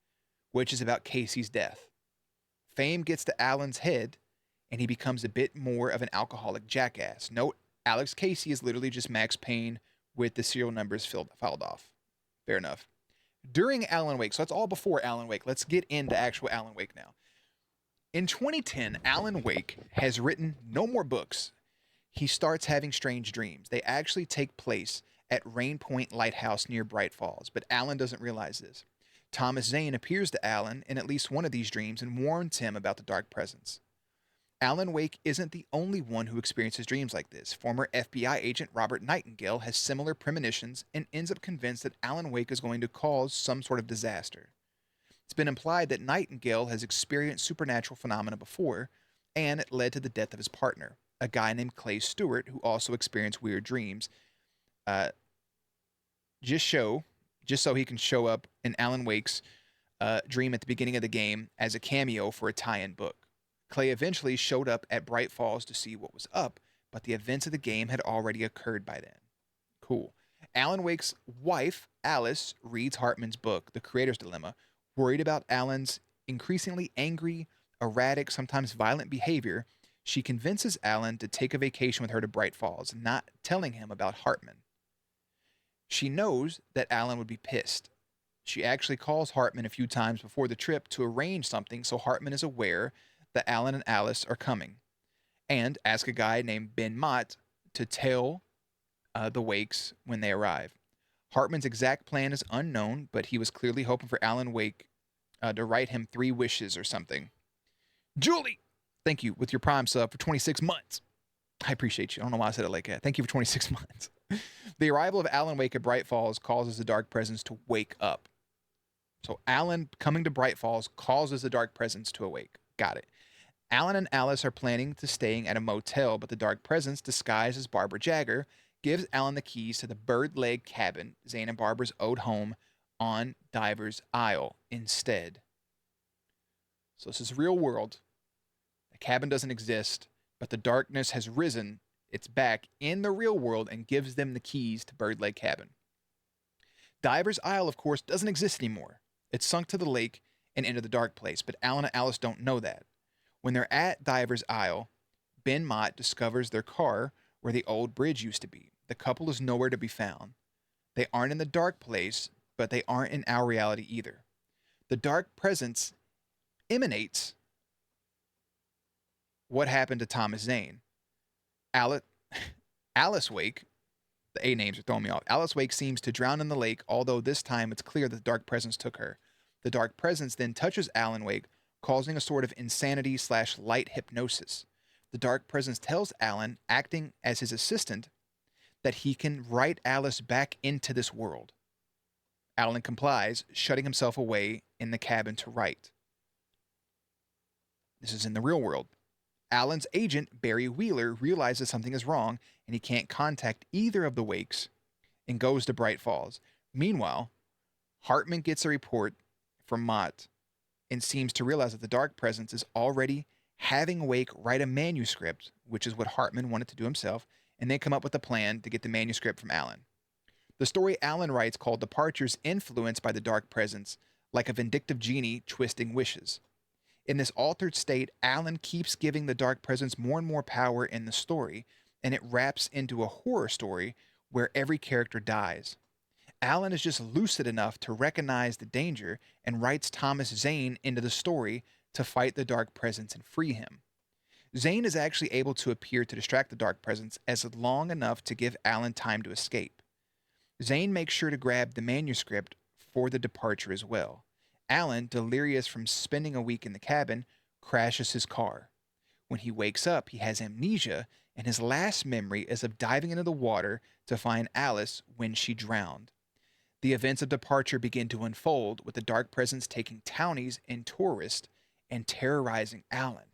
which is about Casey's death. Fame gets to Alan's head, and he becomes a bit more of an alcoholic jackass. Note, Alex Casey is literally just Max Payne with the serial numbers filed off. Fair enough. During Alan Wake, so that's all before Alan Wake. Let's get into actual Alan Wake now. In 2010, Alan Wake has written no more books. He starts having strange dreams. They actually take place at Rain Point Lighthouse near Bright Falls, but Alan doesn't realize this. Thomas Zane appears to Alan in at least one of these dreams and warns him about the dark presence. Alan Wake isn't the only one who experiences dreams like this. Former FBI agent Robert Nightingale has similar premonitions and ends up convinced that Alan Wake is going to cause some sort of disaster. It's been implied that Nightingale has experienced supernatural phenomena before, and it led to the death of his partner, a guy named Clay Stewart, who also experienced weird dreams. Just so he can show up in Alan Wake's dream at the beginning of the game as a cameo for a tie-in book. Clay eventually showed up at Bright Falls to see what was up, but the events of the game had already occurred by then. Cool. Alan Wake's wife, Alice, reads Hartman's book, The Creator's Dilemma, worried about Alan's increasingly angry, erratic, sometimes violent behavior. She convinces Alan to take a vacation with her to Bright Falls, not telling him about Hartman. She knows that Alan would be pissed. She actually calls Hartman a few times before the trip to arrange something so Hartman is aware that Alan and Alice are coming, and ask a guy named Ben Mott to tell the Wakes when they arrive. Hartman's exact plan is unknown, but he was clearly hoping for Alan Wake to write him 3 wishes or something. Julie, thank you with your Prime sub for 26 months. I appreciate you. I don't know why I said it like that. Thank you for 26 months. The arrival of Alan Wake at Bright Falls causes the dark presence to wake up. So Alan coming to Bright Falls causes the dark presence to awake. Got it. Alan and Alice are planning to staying at a motel, but the dark presence, disguised as Barbara Jagger, gives Alan the keys to the bird leg cabin, Zane and Barbara's old home, on Diver's Isle instead. So this is real world. The cabin doesn't exist, but the darkness has risen. It's back in the real world and gives them the keys to Bird Leg Cabin. Diver's Isle, of course, doesn't exist anymore. It's sunk to the lake and into the dark place, but Alan and Alice don't know that. When they're at Diver's Isle, Ben Mott discovers their car where the old bridge used to be. The couple is nowhere to be found. They aren't in the dark place, but they aren't in our reality either. The dark presence emanates what happened to Thomas Zane. Alice Wake, the A names are throwing me off. Alice Wake seems to drown in the lake, although this time it's clear that the dark presence took her. The dark presence then touches Alan Wake, causing a sort of insanity/light hypnosis. The dark presence tells Alan, acting as his assistant, that he can write Alice back into this world. Alan complies, shutting himself away in the cabin to write. This is in the real world. Alan's agent, Barry Wheeler, realizes something is wrong and he can't contact either of the Wakes and goes to Bright Falls. Meanwhile, Hartman gets a report from Mott and seems to realize that the dark presence is already having Wake write a manuscript, which is what Hartman wanted to do himself, and then come up with a plan to get the manuscript from Alan. The story Alan writes, called Departures, influenced by the dark presence, like a vindictive genie twisting wishes. In this altered state, Alan keeps giving the dark presence more and more power in the story, and it wraps into a horror story where every character dies. Alan is just lucid enough to recognize the danger and writes Thomas Zane into the story to fight the dark presence and free him. Zane is actually able to appear to distract the dark presence as long enough to give Alan time to escape. Zane makes sure to grab the manuscript for the departure as well. Alan, delirious from spending a week in the cabin, crashes his car. When he wakes up, he has amnesia, and his last memory is of diving into the water to find Alice when she drowned. The events of departure begin to unfold, with the dark presence taking townies and tourists and terrorizing Alan.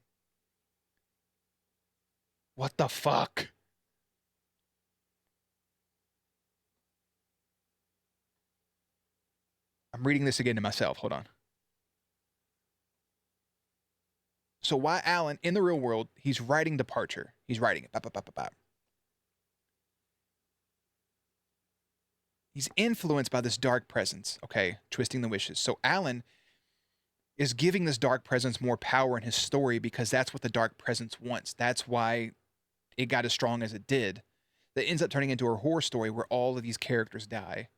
What the fuck? I'm reading this again to myself. Hold on. So why Alan, in the real world, he's writing Departure. He's writing it. He's influenced by this dark presence, okay, twisting the wishes. So Alan is giving this dark presence more power in his story because that's what the dark presence wants. That's why it got as strong as it did. That ends up turning into a horror story where all of these characters die.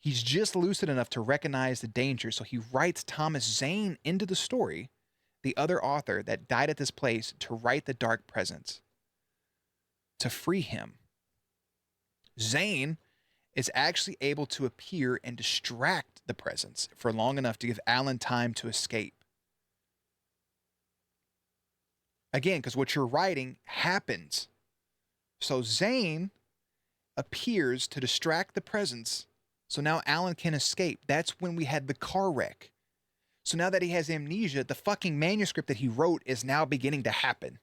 He's just lucid enough to recognize the danger, so he writes Thomas Zane into the story, the other author that died at this place, to write the dark presence, to free him. Zane is actually able to appear and distract the presence for long enough to give Alan time to escape. Again, because what you're writing happens. So Zane appears to distract the presence, so now Alan can escape. That's when we had the car wreck. So now that he has amnesia, the fucking manuscript that he wrote is now beginning to happen.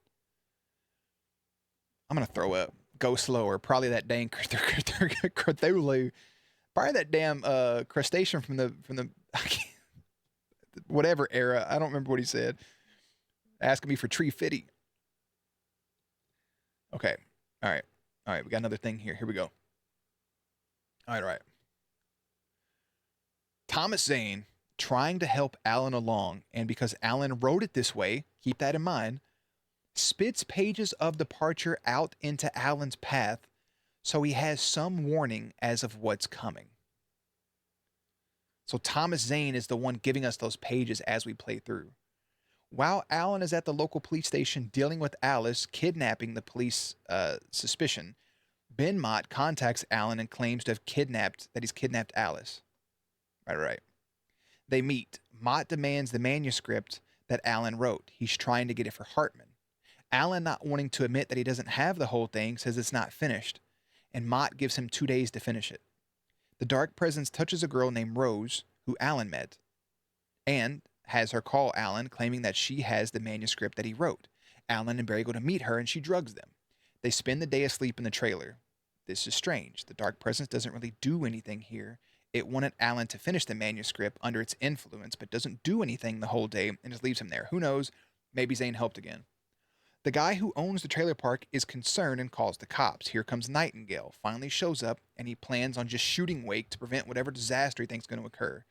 I'm going to throw up. Go slower. Probably that dang Cthulhu. Probably that damn crustacean from the whatever era. I don't remember what he said. Asking me for tree fitty. Okay. All right. All right. We got another thing here. Here we go. All right. Thomas Zane, trying to help Alan along, and because Alan wrote it this way, keep that in mind, spits pages of Departure out into Alan's path so he has some warning as of what's coming. So Thomas Zane is the one giving us those pages as we play through. While Alan is at the local police station dealing with Alice kidnapping the police suspicion, Ben Mott contacts Alan and claims to have he's kidnapped Alice. Right. They meet. Mott demands the manuscript that Alan wrote. He's trying to get it for Hartman. Alan, not wanting to admit that he doesn't have the whole thing, says it's not finished, and Mott gives him 2 days to finish it. The dark presence touches a girl named Rose, who Alan met, and has her call Alan, claiming that she has the manuscript that he wrote. Alan and Barry go to meet her, and she drugs them. They spend the day asleep in the trailer. This is strange. The dark presence doesn't really do anything here. It wanted Alan to finish the manuscript under its influence, but doesn't do anything the whole day and just leaves him there. Who knows? Maybe Zane helped again. The guy who owns the trailer park is concerned and calls the cops. Here comes Nightingale, finally shows up, and he plans on just shooting Wake to prevent whatever disaster he thinks is going to occur.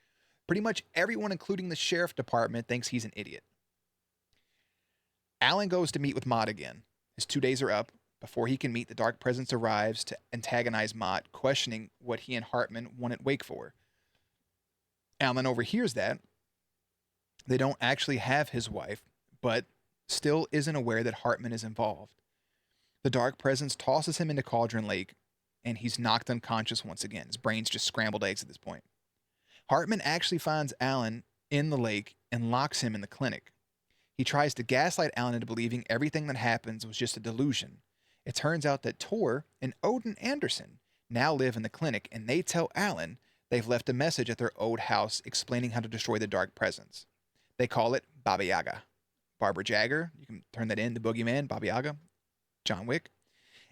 Pretty much everyone, including the sheriff department, thinks he's an idiot. Alan goes to meet with Mott again. His 2 days are up. Before he can meet, the dark presence arrives to antagonize Mott, questioning what he and Hartman wanted Wake for. Alan overhears that. They don't actually have his wife, but still isn't aware that Hartman is involved. The dark presence tosses him into Cauldron Lake, and he's knocked unconscious once again. His brain's just scrambled eggs at this point. Hartman actually finds Alan in the lake and locks him in the clinic. He tries to gaslight Alan into believing everything that happens was just a delusion. It turns out that Tor and Odin Anderson now live in the clinic, and they tell Alan they've left a message at their old house explaining how to destroy the dark presence. They call it Baba Yaga. Barbara Jagger, you can turn that in, the Boogeyman, Baba Yaga, John Wick,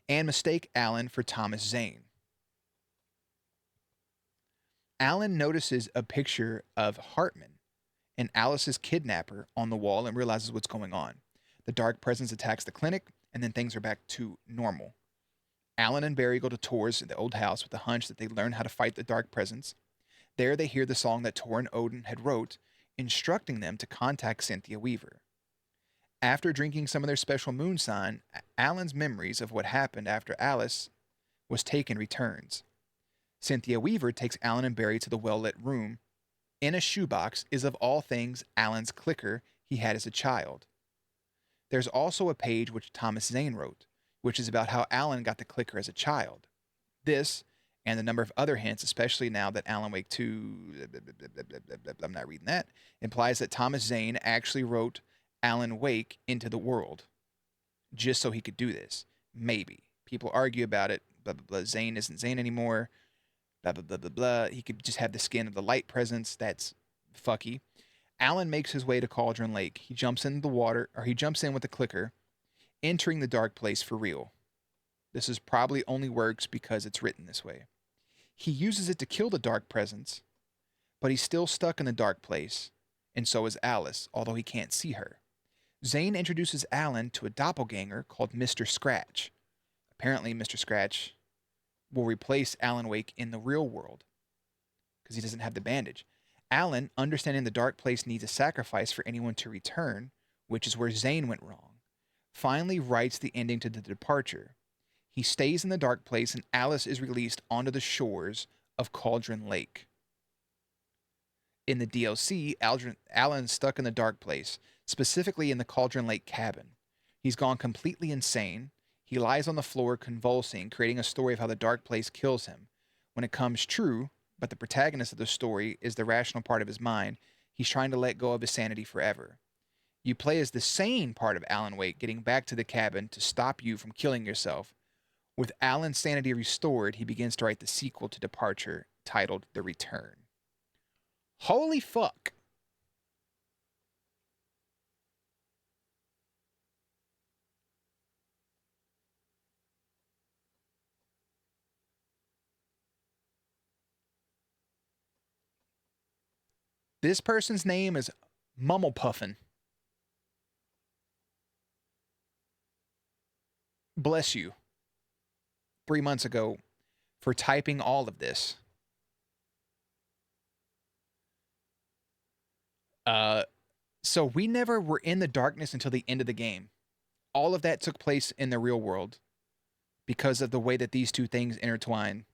and mistake Alan for Thomas Zane. Alan notices a picture of Hartman and Alice's kidnapper on the wall and realizes what's going on. The dark presence attacks the clinic, and then things are back to normal. Alan and Barry go to Tor's in the old house with the hunch that they learn how to fight the dark presence. There they hear the song that Tor and Odin had wrote, instructing them to contact Cynthia Weaver. After drinking some of their special moonshine, Alan's memories of what happened after Alice was taken returns. Cynthia Weaver takes Alan and Barry to the well-lit room. In a shoebox is of all things Alan's clicker he had as a child. There's also a page which Thomas Zane wrote, which is about how Alan got the clicker as a child. This, and a number of other hints, especially now that Alan Wake 2, I'm not reading that, implies that Thomas Zane actually wrote Alan Wake into the world, just so he could do this. Maybe. People argue about it, blah, blah, blah. Zane isn't Zane anymore, blah, blah, blah, blah, blah. He could just have the skin of the light presence. That's fucky. Alan makes his way to Cauldron Lake. He jumps in the water, or he jumps in with the clicker, entering the dark place for real. This is probably only works because it's written this way. He uses it to kill the dark presence, but he's still stuck in the dark place, and so is Alice, although he can't see her. Zane introduces Alan to a doppelganger called Mr. Scratch. Apparently, Mr. Scratch will replace Alan Wake in the real world because he doesn't have the bandage. Alan, understanding the dark place needs a sacrifice for anyone to return, which is where Zane went wrong, finally writes the ending to the departure. He stays in the dark place and Alice is released onto the shores of Cauldron Lake. In the DLC, Alan's stuck in the dark place, specifically in the Cauldron Lake cabin. He's gone completely insane. He lies on the floor convulsing, creating a story of how the dark place kills him. When it comes true, but the protagonist of the story is the rational part of his mind, he's trying to let go of his sanity forever. You play as the sane part of Alan Wake getting back to the cabin to stop you from killing yourself. With Alan's sanity restored, he begins to write the sequel to Departure, titled The Return. Holy fuck. This person's name is Mummlepuffin. Bless you. 3 months ago for typing all of this. So we never were in the darkness until the end of the game. All of that took place in the real world because of the way that these two things intertwine.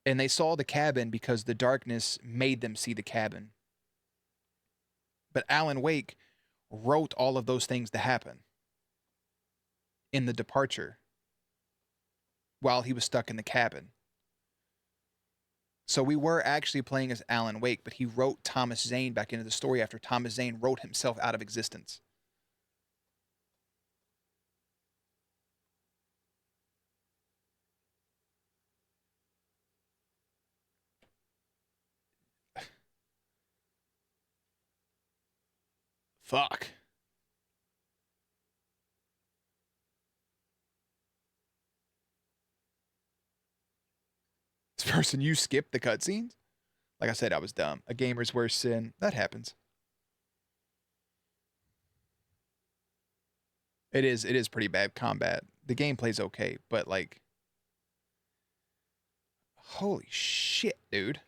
And they saw the cabin because the darkness made them see the cabin. But Alan Wake wrote all of those things to happen in the departure while he was stuck in the cabin. So we were actually playing as Alan Wake, but he wrote Thomas Zane back into the story after Thomas Zane wrote himself out of existence. Fuck. This person, you skipped the cutscenes? Like I said, I was dumb. A gamer's worst sin. That happens. It is pretty bad combat. The gameplay's okay, but like, holy shit, dude.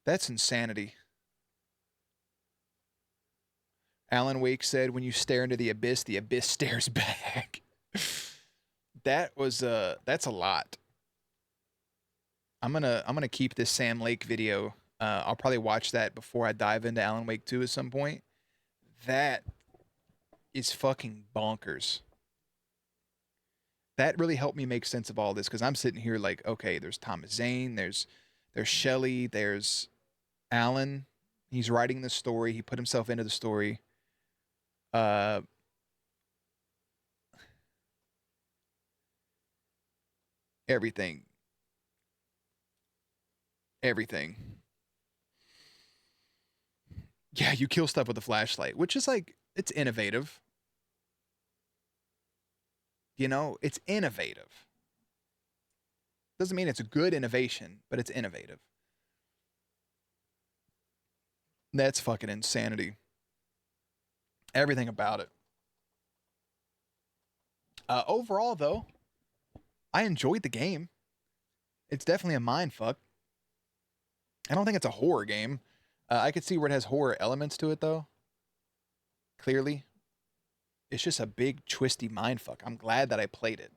That's insanity. Alan Wake said, when you stare into the abyss stares back. That's a lot. I'm gonna keep this Sam Lake video. I'll probably watch that before I dive into Alan Wake 2 at some point. That is fucking bonkers. That really helped me make sense of all this because I'm sitting here like, okay, there's Thomas Zane, there's Shelley, there's Alan. He's writing the story. He put himself into the story. Everything. Yeah, you kill stuff with a flashlight, which is like, it's innovative. You know, it's innovative. Doesn't mean it's a good innovation, but it's innovative. That's fucking insanity. Everything about it. Overall, though, I enjoyed the game. It's definitely a mind fuck. I don't think it's a horror game. I could see where it has horror elements to it, though. Clearly. It's just a big, twisty mind fuck. I'm glad that I played it.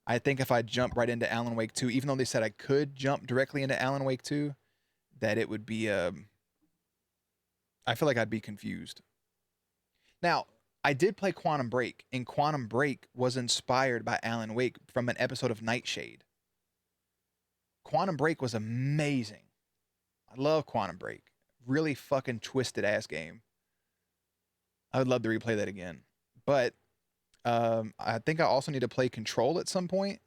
I think if I jump right into Alan Wake 2, even though they said I could jump directly into Alan Wake 2, that it would be, I feel like I'd be confused. Now, I did play Quantum Break, and Quantum Break was inspired by Alan Wake from an episode of Nightshade. Quantum Break was amazing. I love Quantum Break. Really fucking twisted ass game. I would love to replay that again. But I think I also need to play Control at some point.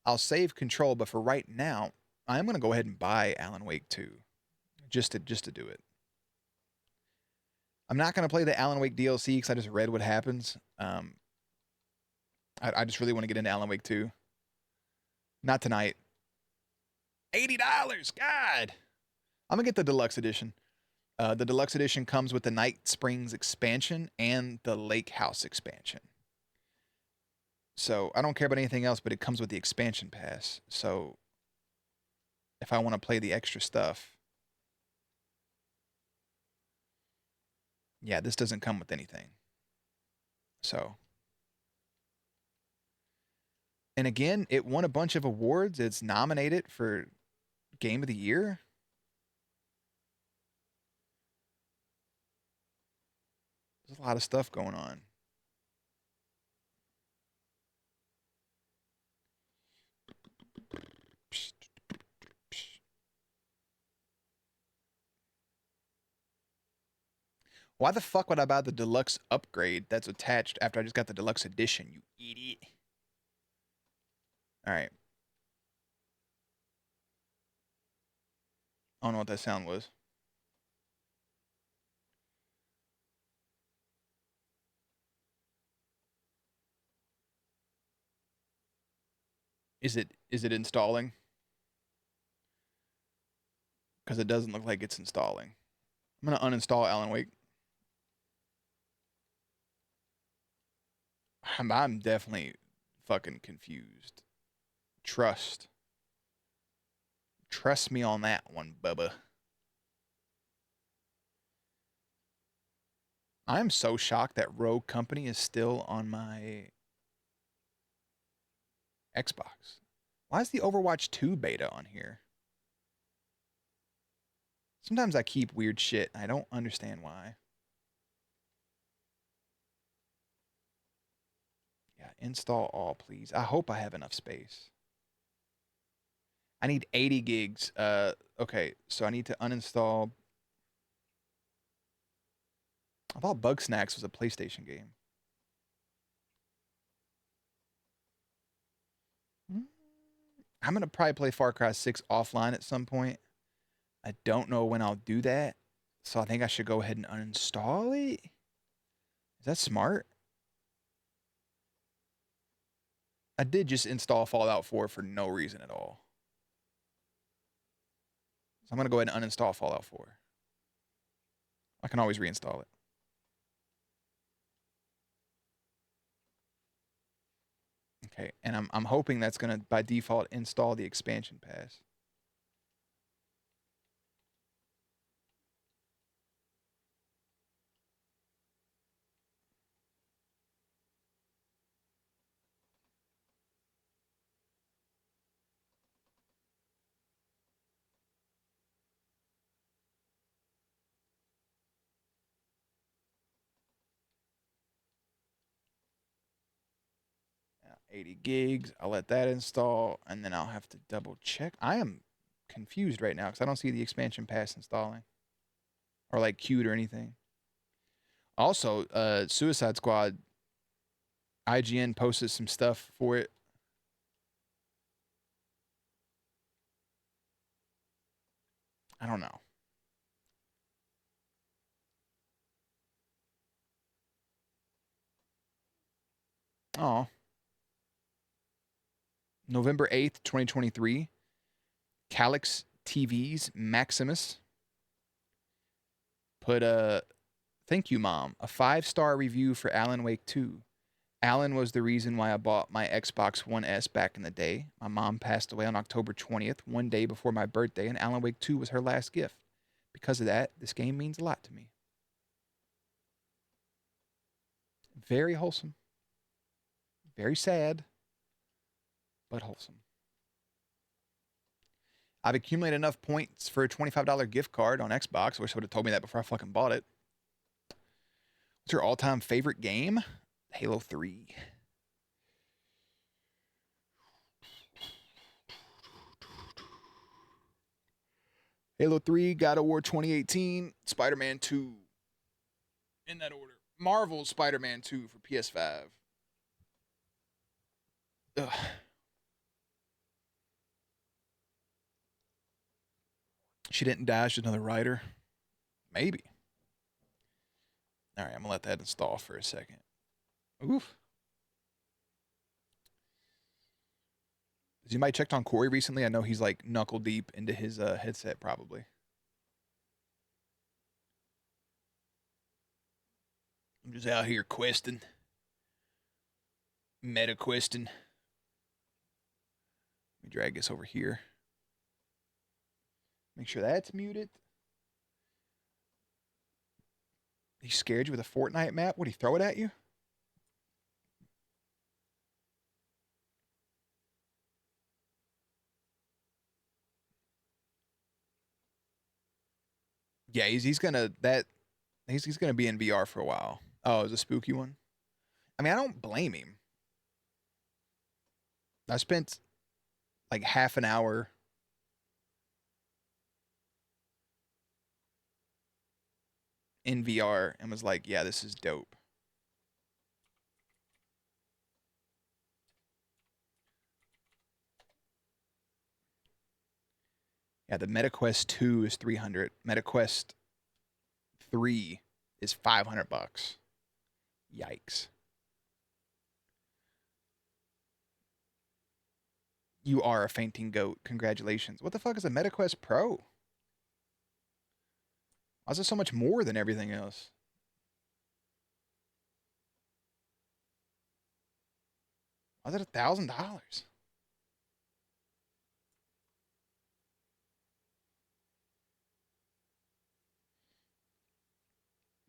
I'll save Control, but for right now, I'm going to go ahead and buy Alan Wake 2 just to do it. I'm not going to play the Alan Wake DLC because I just read what happens. I just really want to get into Alan Wake 2. Not tonight. $80. God. I'm going to get the deluxe edition. The deluxe edition comes with the Night Springs expansion and the Lake House expansion. So I don't care about anything else, but it comes with the expansion pass. So if I want to play the extra stuff, yeah, this doesn't come with anything. So, and again, it won a bunch of awards. It's nominated for Game of the Year. There's a lot of stuff going on. Why the fuck would I buy the deluxe upgrade that's attached after I just got the deluxe edition, you idiot? All right. I don't know what that sound was. Is it installing? Because it doesn't look like it's installing. I'm going to uninstall Alan Wake. I'm definitely fucking confused. Trust me on that one, Bubba. I'm so shocked that Rogue Company is still on my Xbox. Why is the Overwatch 2 beta on here? Sometimes I keep weird shit. I don't understand why. Yeah, install all, please. I hope I have enough space. I need 80 gigs. Okay, so I need to uninstall. I thought Bug Snacks was a PlayStation game. I'm going to probably play Far Cry 6 offline at some point. I don't know when I'll do that. So I think I should go ahead and uninstall it. Is that smart? I did just install Fallout 4 for no reason at all. So I'm going to go ahead and uninstall Fallout 4. I can always reinstall it. Okay, and I'm hoping that's going to, by default, install the expansion pass. Now, 80 gigs. I'll let that install, and then I'll have to double check. I am confused right now because I don't see the expansion pass installing or like queued or anything. Also, Suicide Squad, IGN posted some stuff for it. I don't know. Oh. November 8th, 2023. Calyx TV's Maximus put a thank you, Mom. A 5-star review for Alan Wake 2. Alan was the reason why I bought my Xbox One S back in the day. My mom passed away on October 20th, one day before my birthday, and Alan Wake 2 was her last gift. Because of that, this game means a lot to me. Very wholesome. Very sad, but wholesome. I've accumulated enough points for a $25 gift card on Xbox. Wish I would have told me that before I fucking bought it. What's your all-time favorite game? Halo 3. Halo 3, God of War 2018, Spider-Man 2. In that order. Marvel's Spider-Man 2 for PS5. Ugh. She didn't die, she's another writer. Maybe. All right, I'm going to let that install for a second. Oof. Has anybody checked on Corey recently? I know he's like knuckle deep into his headset probably. I'm just out here questing. Meta questing. Let me drag this over here. Make sure that's muted. He scared you with a Fortnite map? Would he throw it at you? Yeah, he's gonna be in VR for a while. Oh, it was a spooky one. I mean, I don't blame him. I spent like half an hour in VR and was like, yeah, this is dope. Yeah, the MetaQuest 2 is 300. MetaQuest 3 is $500. Yikes. You are a fainting goat. Congratulations. What the fuck is a MetaQuest Pro? Why is it so much more than everything else? Why is it $1,000?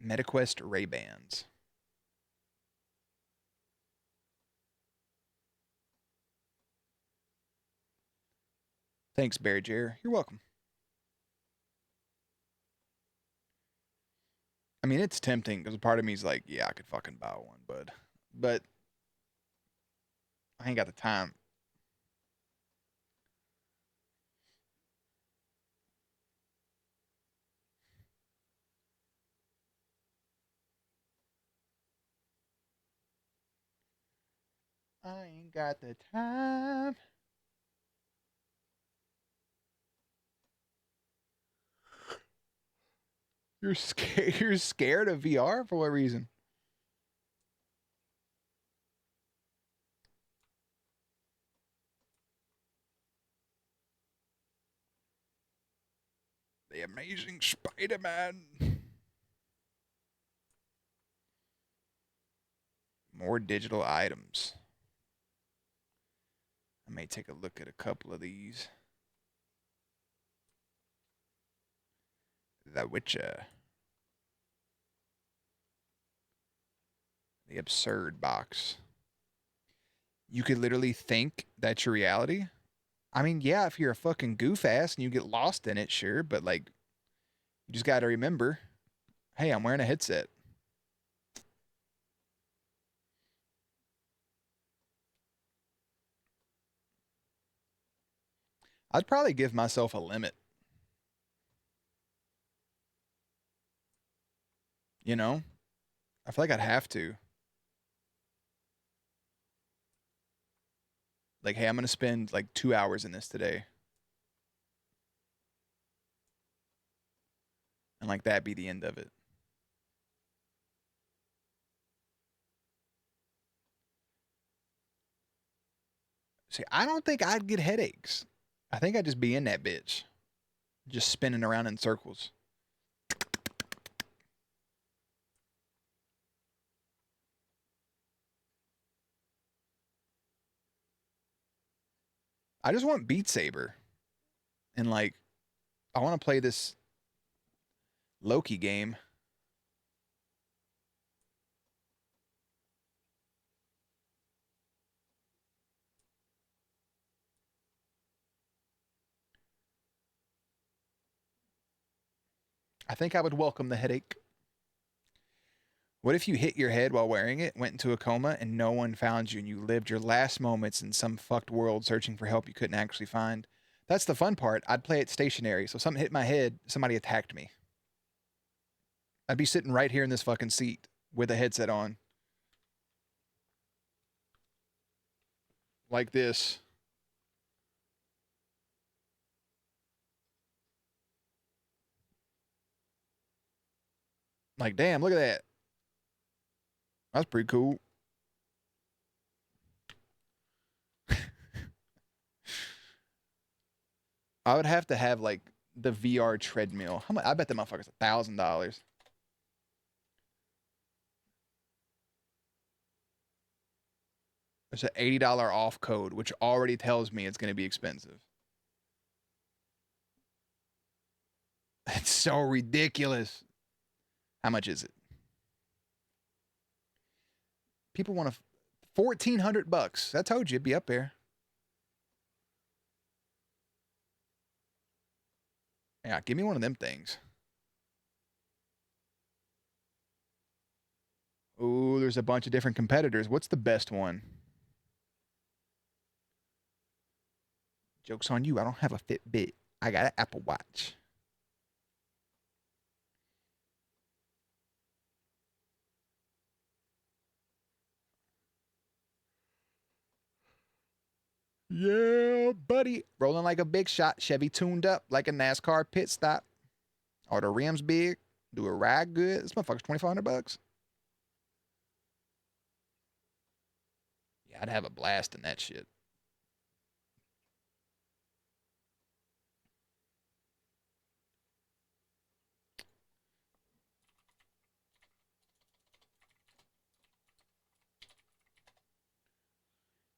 MetaQuest Ray-Bans. Thanks, Bear Jer. You're welcome. I mean, it's tempting because a part of me is like, yeah, I could fucking buy one, but I ain't got the time. I ain't got the time. You're scared. You're scared of VR for what reason? The Amazing Spider-Man. More digital items. I may take a look at a couple of these. The Witcher. The Absurd box. You could literally think that's your reality. I mean, yeah, if you're a fucking goof ass and you get lost in it, sure, but like, you just got to remember, hey, I'm wearing a headset. I'd probably give myself a limit. You know? I feel like I'd have to. Like, hey, I'm going to spend like 2 hours in this today. And like that be the end of it. See, I don't think I'd get headaches. I think I'd just be in that bitch. Just spinning around in circles. I just want Beat Saber. And like, I want to play this Loki game. I think I would welcome the headache. What if you hit your head while wearing it, went into a coma, and no one found you, and you lived your last moments in some fucked world searching for help you couldn't actually find? That's the fun part. I'd play it stationary. So something hit my head, somebody attacked me. I'd be sitting right here in this fucking seat with a headset on. Like this. Like, damn, look at that. That's pretty cool. I would have to have like the VR treadmill. How much? I bet that motherfucker's $1,000. There's an $80 off code, which already tells me it's going to be expensive. It's so ridiculous. How much is it? People want to $1,400. I told you it'd be up there. Yeah, give me one of them things. Ooh, there's a bunch of different competitors. What's the best one? Joke's on you. I don't have a Fitbit. I got an Apple Watch. Yeah, buddy. Rolling like a big shot. Chevy tuned up like a NASCAR pit stop. Are the rims big? Do it ride good? This motherfucker's $2,400. Yeah, I'd have a blast in that shit.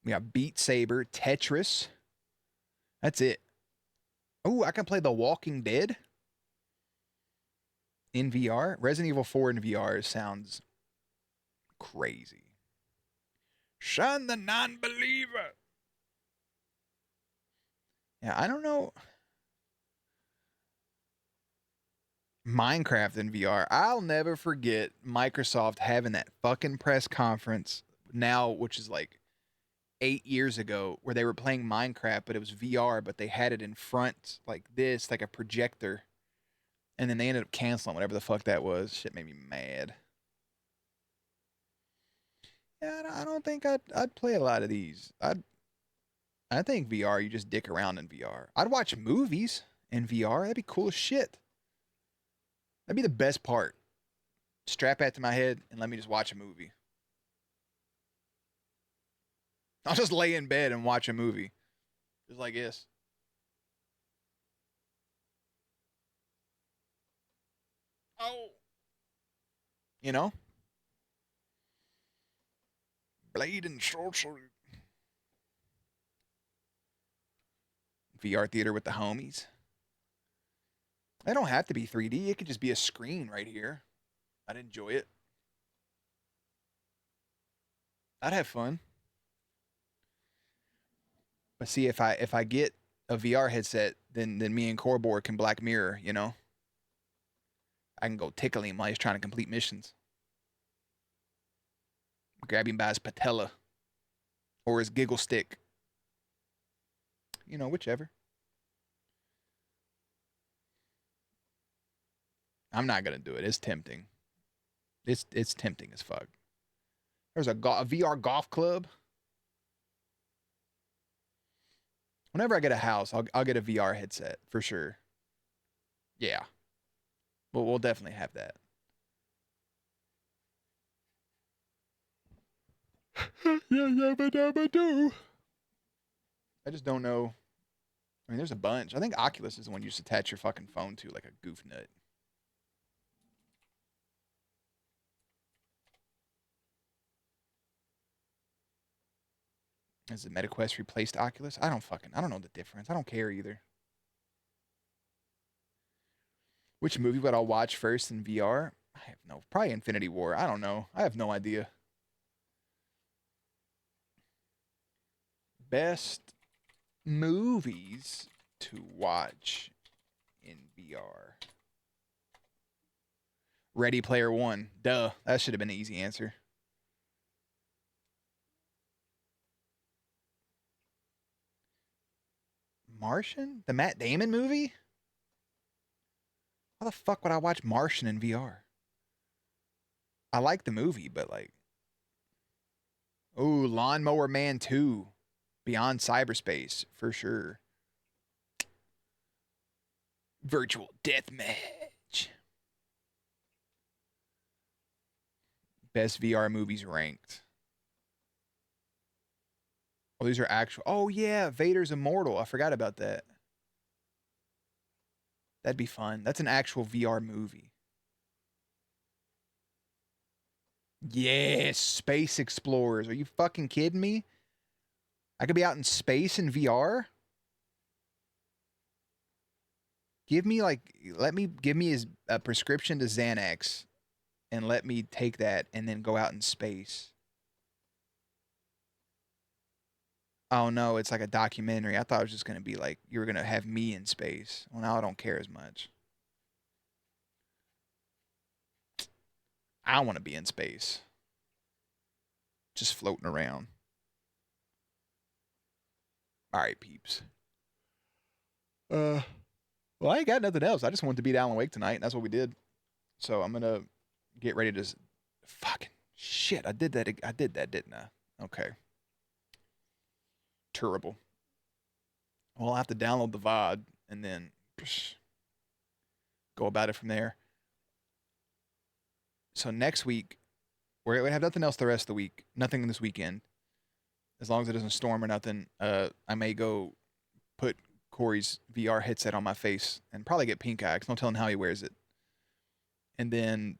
We got Beat Saber, Tetris. That's it. Oh, I can play The Walking Dead in VR. Resident Evil 4 in VR sounds crazy. Shun the non-believer. Yeah, I don't know. Minecraft in VR. I'll never forget Microsoft having that fucking press conference now, which is like 8 years ago, where they were playing Minecraft, but it was VR, but they had it in front like this, like a projector. And then they ended up canceling whatever the fuck that was. Shit made me mad. Yeah, I don't think I'd play a lot of these. I think VR, you just dick around in VR. I'd watch movies in VR. That'd be cool as shit. That'd be the best part. Strap that to my head and let me just watch a movie. I'll just lay in bed and watch a movie. Just like this. Oh. You know? Blade and sorcery. VR theater with the homies. They don't have to be 3D. It could just be a screen right here. I'd enjoy it. I'd have fun. But see, if I get a VR headset, then me and Corbor can Black Mirror, you know? I can go tickle him while he's trying to complete missions. Grab him by his patella. Or his giggle stick. You know, whichever. I'm not gonna do it. It's tempting. It's tempting as fuck. There's a VR golf club. Whenever I get a house, I'll get a VR headset for sure. Yeah. We'll definitely have that. I just don't know. I mean, there's a bunch. I think Oculus is the one you just attach your fucking phone to like a goof nut. Has the MetaQuest replaced Oculus? I don't know the difference. I don't care either. Which movie would I watch first in VR? I have no, probably Infinity War. I don't know. I have no idea. Best movies to watch in VR. Ready Player One. Duh. That should have been an easy answer. Martian? The Matt Damon movie? How the fuck would I watch Martian in VR? I like the movie, but like... Ooh, Lawnmower Man 2. Beyond Cyberspace, for sure. Virtual Deathmatch. Best VR movies ranked. Oh, these are actual... Oh, yeah, Vader's Immortal. I forgot about that. That'd be fun. That's an actual VR movie. Yes, Space Explorers. Are you fucking kidding me? I could be out in space in VR? Give me a prescription to Xanax and let me take that and then go out in space. Oh no, it's like a documentary. I thought it was just going to be like you were going to have me in space. Well, now I don't care as much. I want to be in space. Just floating around. All right, peeps. Well, I ain't got nothing else. I just wanted to beat Alan Wake tonight, and that's what we did. So I'm gonna get ready to. Fucking shit! I did that, didn't I? Okay. Terrible. Well, I'll have to download the VOD and then go about it from there. So next week, we have nothing else the rest of the week. Nothing this weekend. As long as it doesn't storm or nothing, I may go put Corey's VR headset on my face and probably get pink eye. 'Cause no telling how he wears it. And then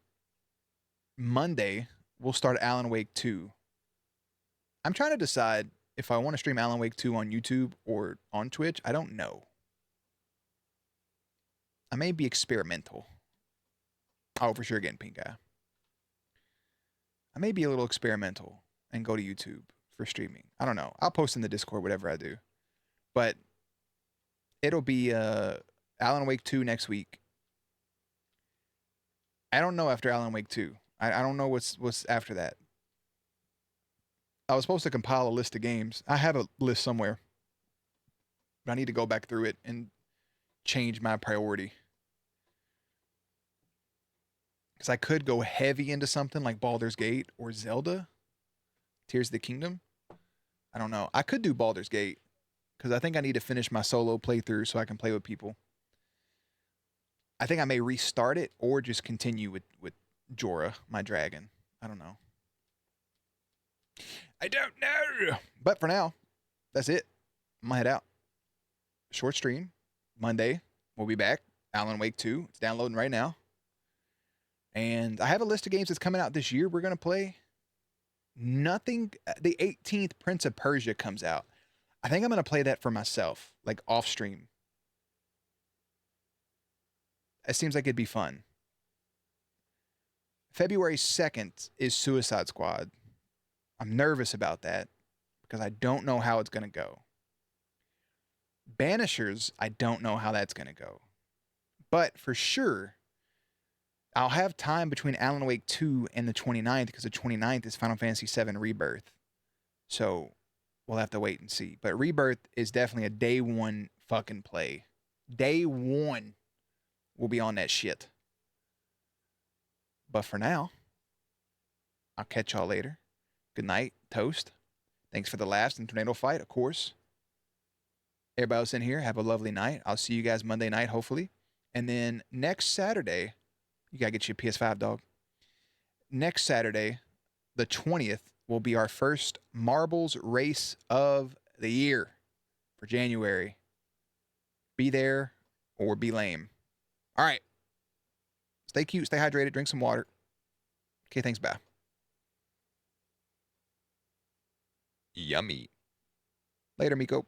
Monday, we'll start Alan Wake 2. I'm trying to decide if I want to stream Alan Wake 2 on YouTube or on Twitch. I don't know. I may be experimental. Oh, for sure getting pink eye. I may be a little experimental and go to YouTube for streaming. I don't know. I'll post in the Discord whatever I do. But it'll be Alan Wake 2 next week. I don't know after Alan Wake 2. I don't know what's after that. I was supposed to compile a list of games. I have a list somewhere. But I need to go back through it and change my priority. Because I could go heavy into something like Baldur's Gate or Zelda. Tears of the Kingdom. I don't know. I could do Baldur's Gate. Because I think I need to finish my solo playthrough so I can play with people. I think I may restart it or just continue with Jorah, my dragon. I don't know. I don't know. But for now, that's it. I'm going to head out. Short stream. Monday. We'll be back. Alan Wake 2. It's downloading right now. And I have a list of games that's coming out this year we're going to play. Nothing. The 18th Prince of Persia comes out. I think I'm going to play that for myself, like off stream. It seems like it'd be fun. February 2nd is Suicide Squad. I'm nervous about that because I don't know how it's going to go. Banishers, I don't know how that's going to go. But for sure, I'll have time between Alan Wake 2 and the 29th because the 29th is Final Fantasy VII Rebirth. So we'll have to wait and see. But Rebirth is definitely a day one fucking play. Day one, we'll be on that shit. But for now, I'll catch y'all later. Good night, toast. Thanks for the laughs and tornado fight, of course. Everybody else in here, have a lovely night. I'll see you guys Monday night, hopefully. And then next Saturday, you got to get your PS5, dog. Next Saturday, the 20th, will be our first Marbles race of the year for January. Be there or be lame. All right. Stay cute, stay hydrated, drink some water. Okay, thanks, bye. Yummy. Later, Miko.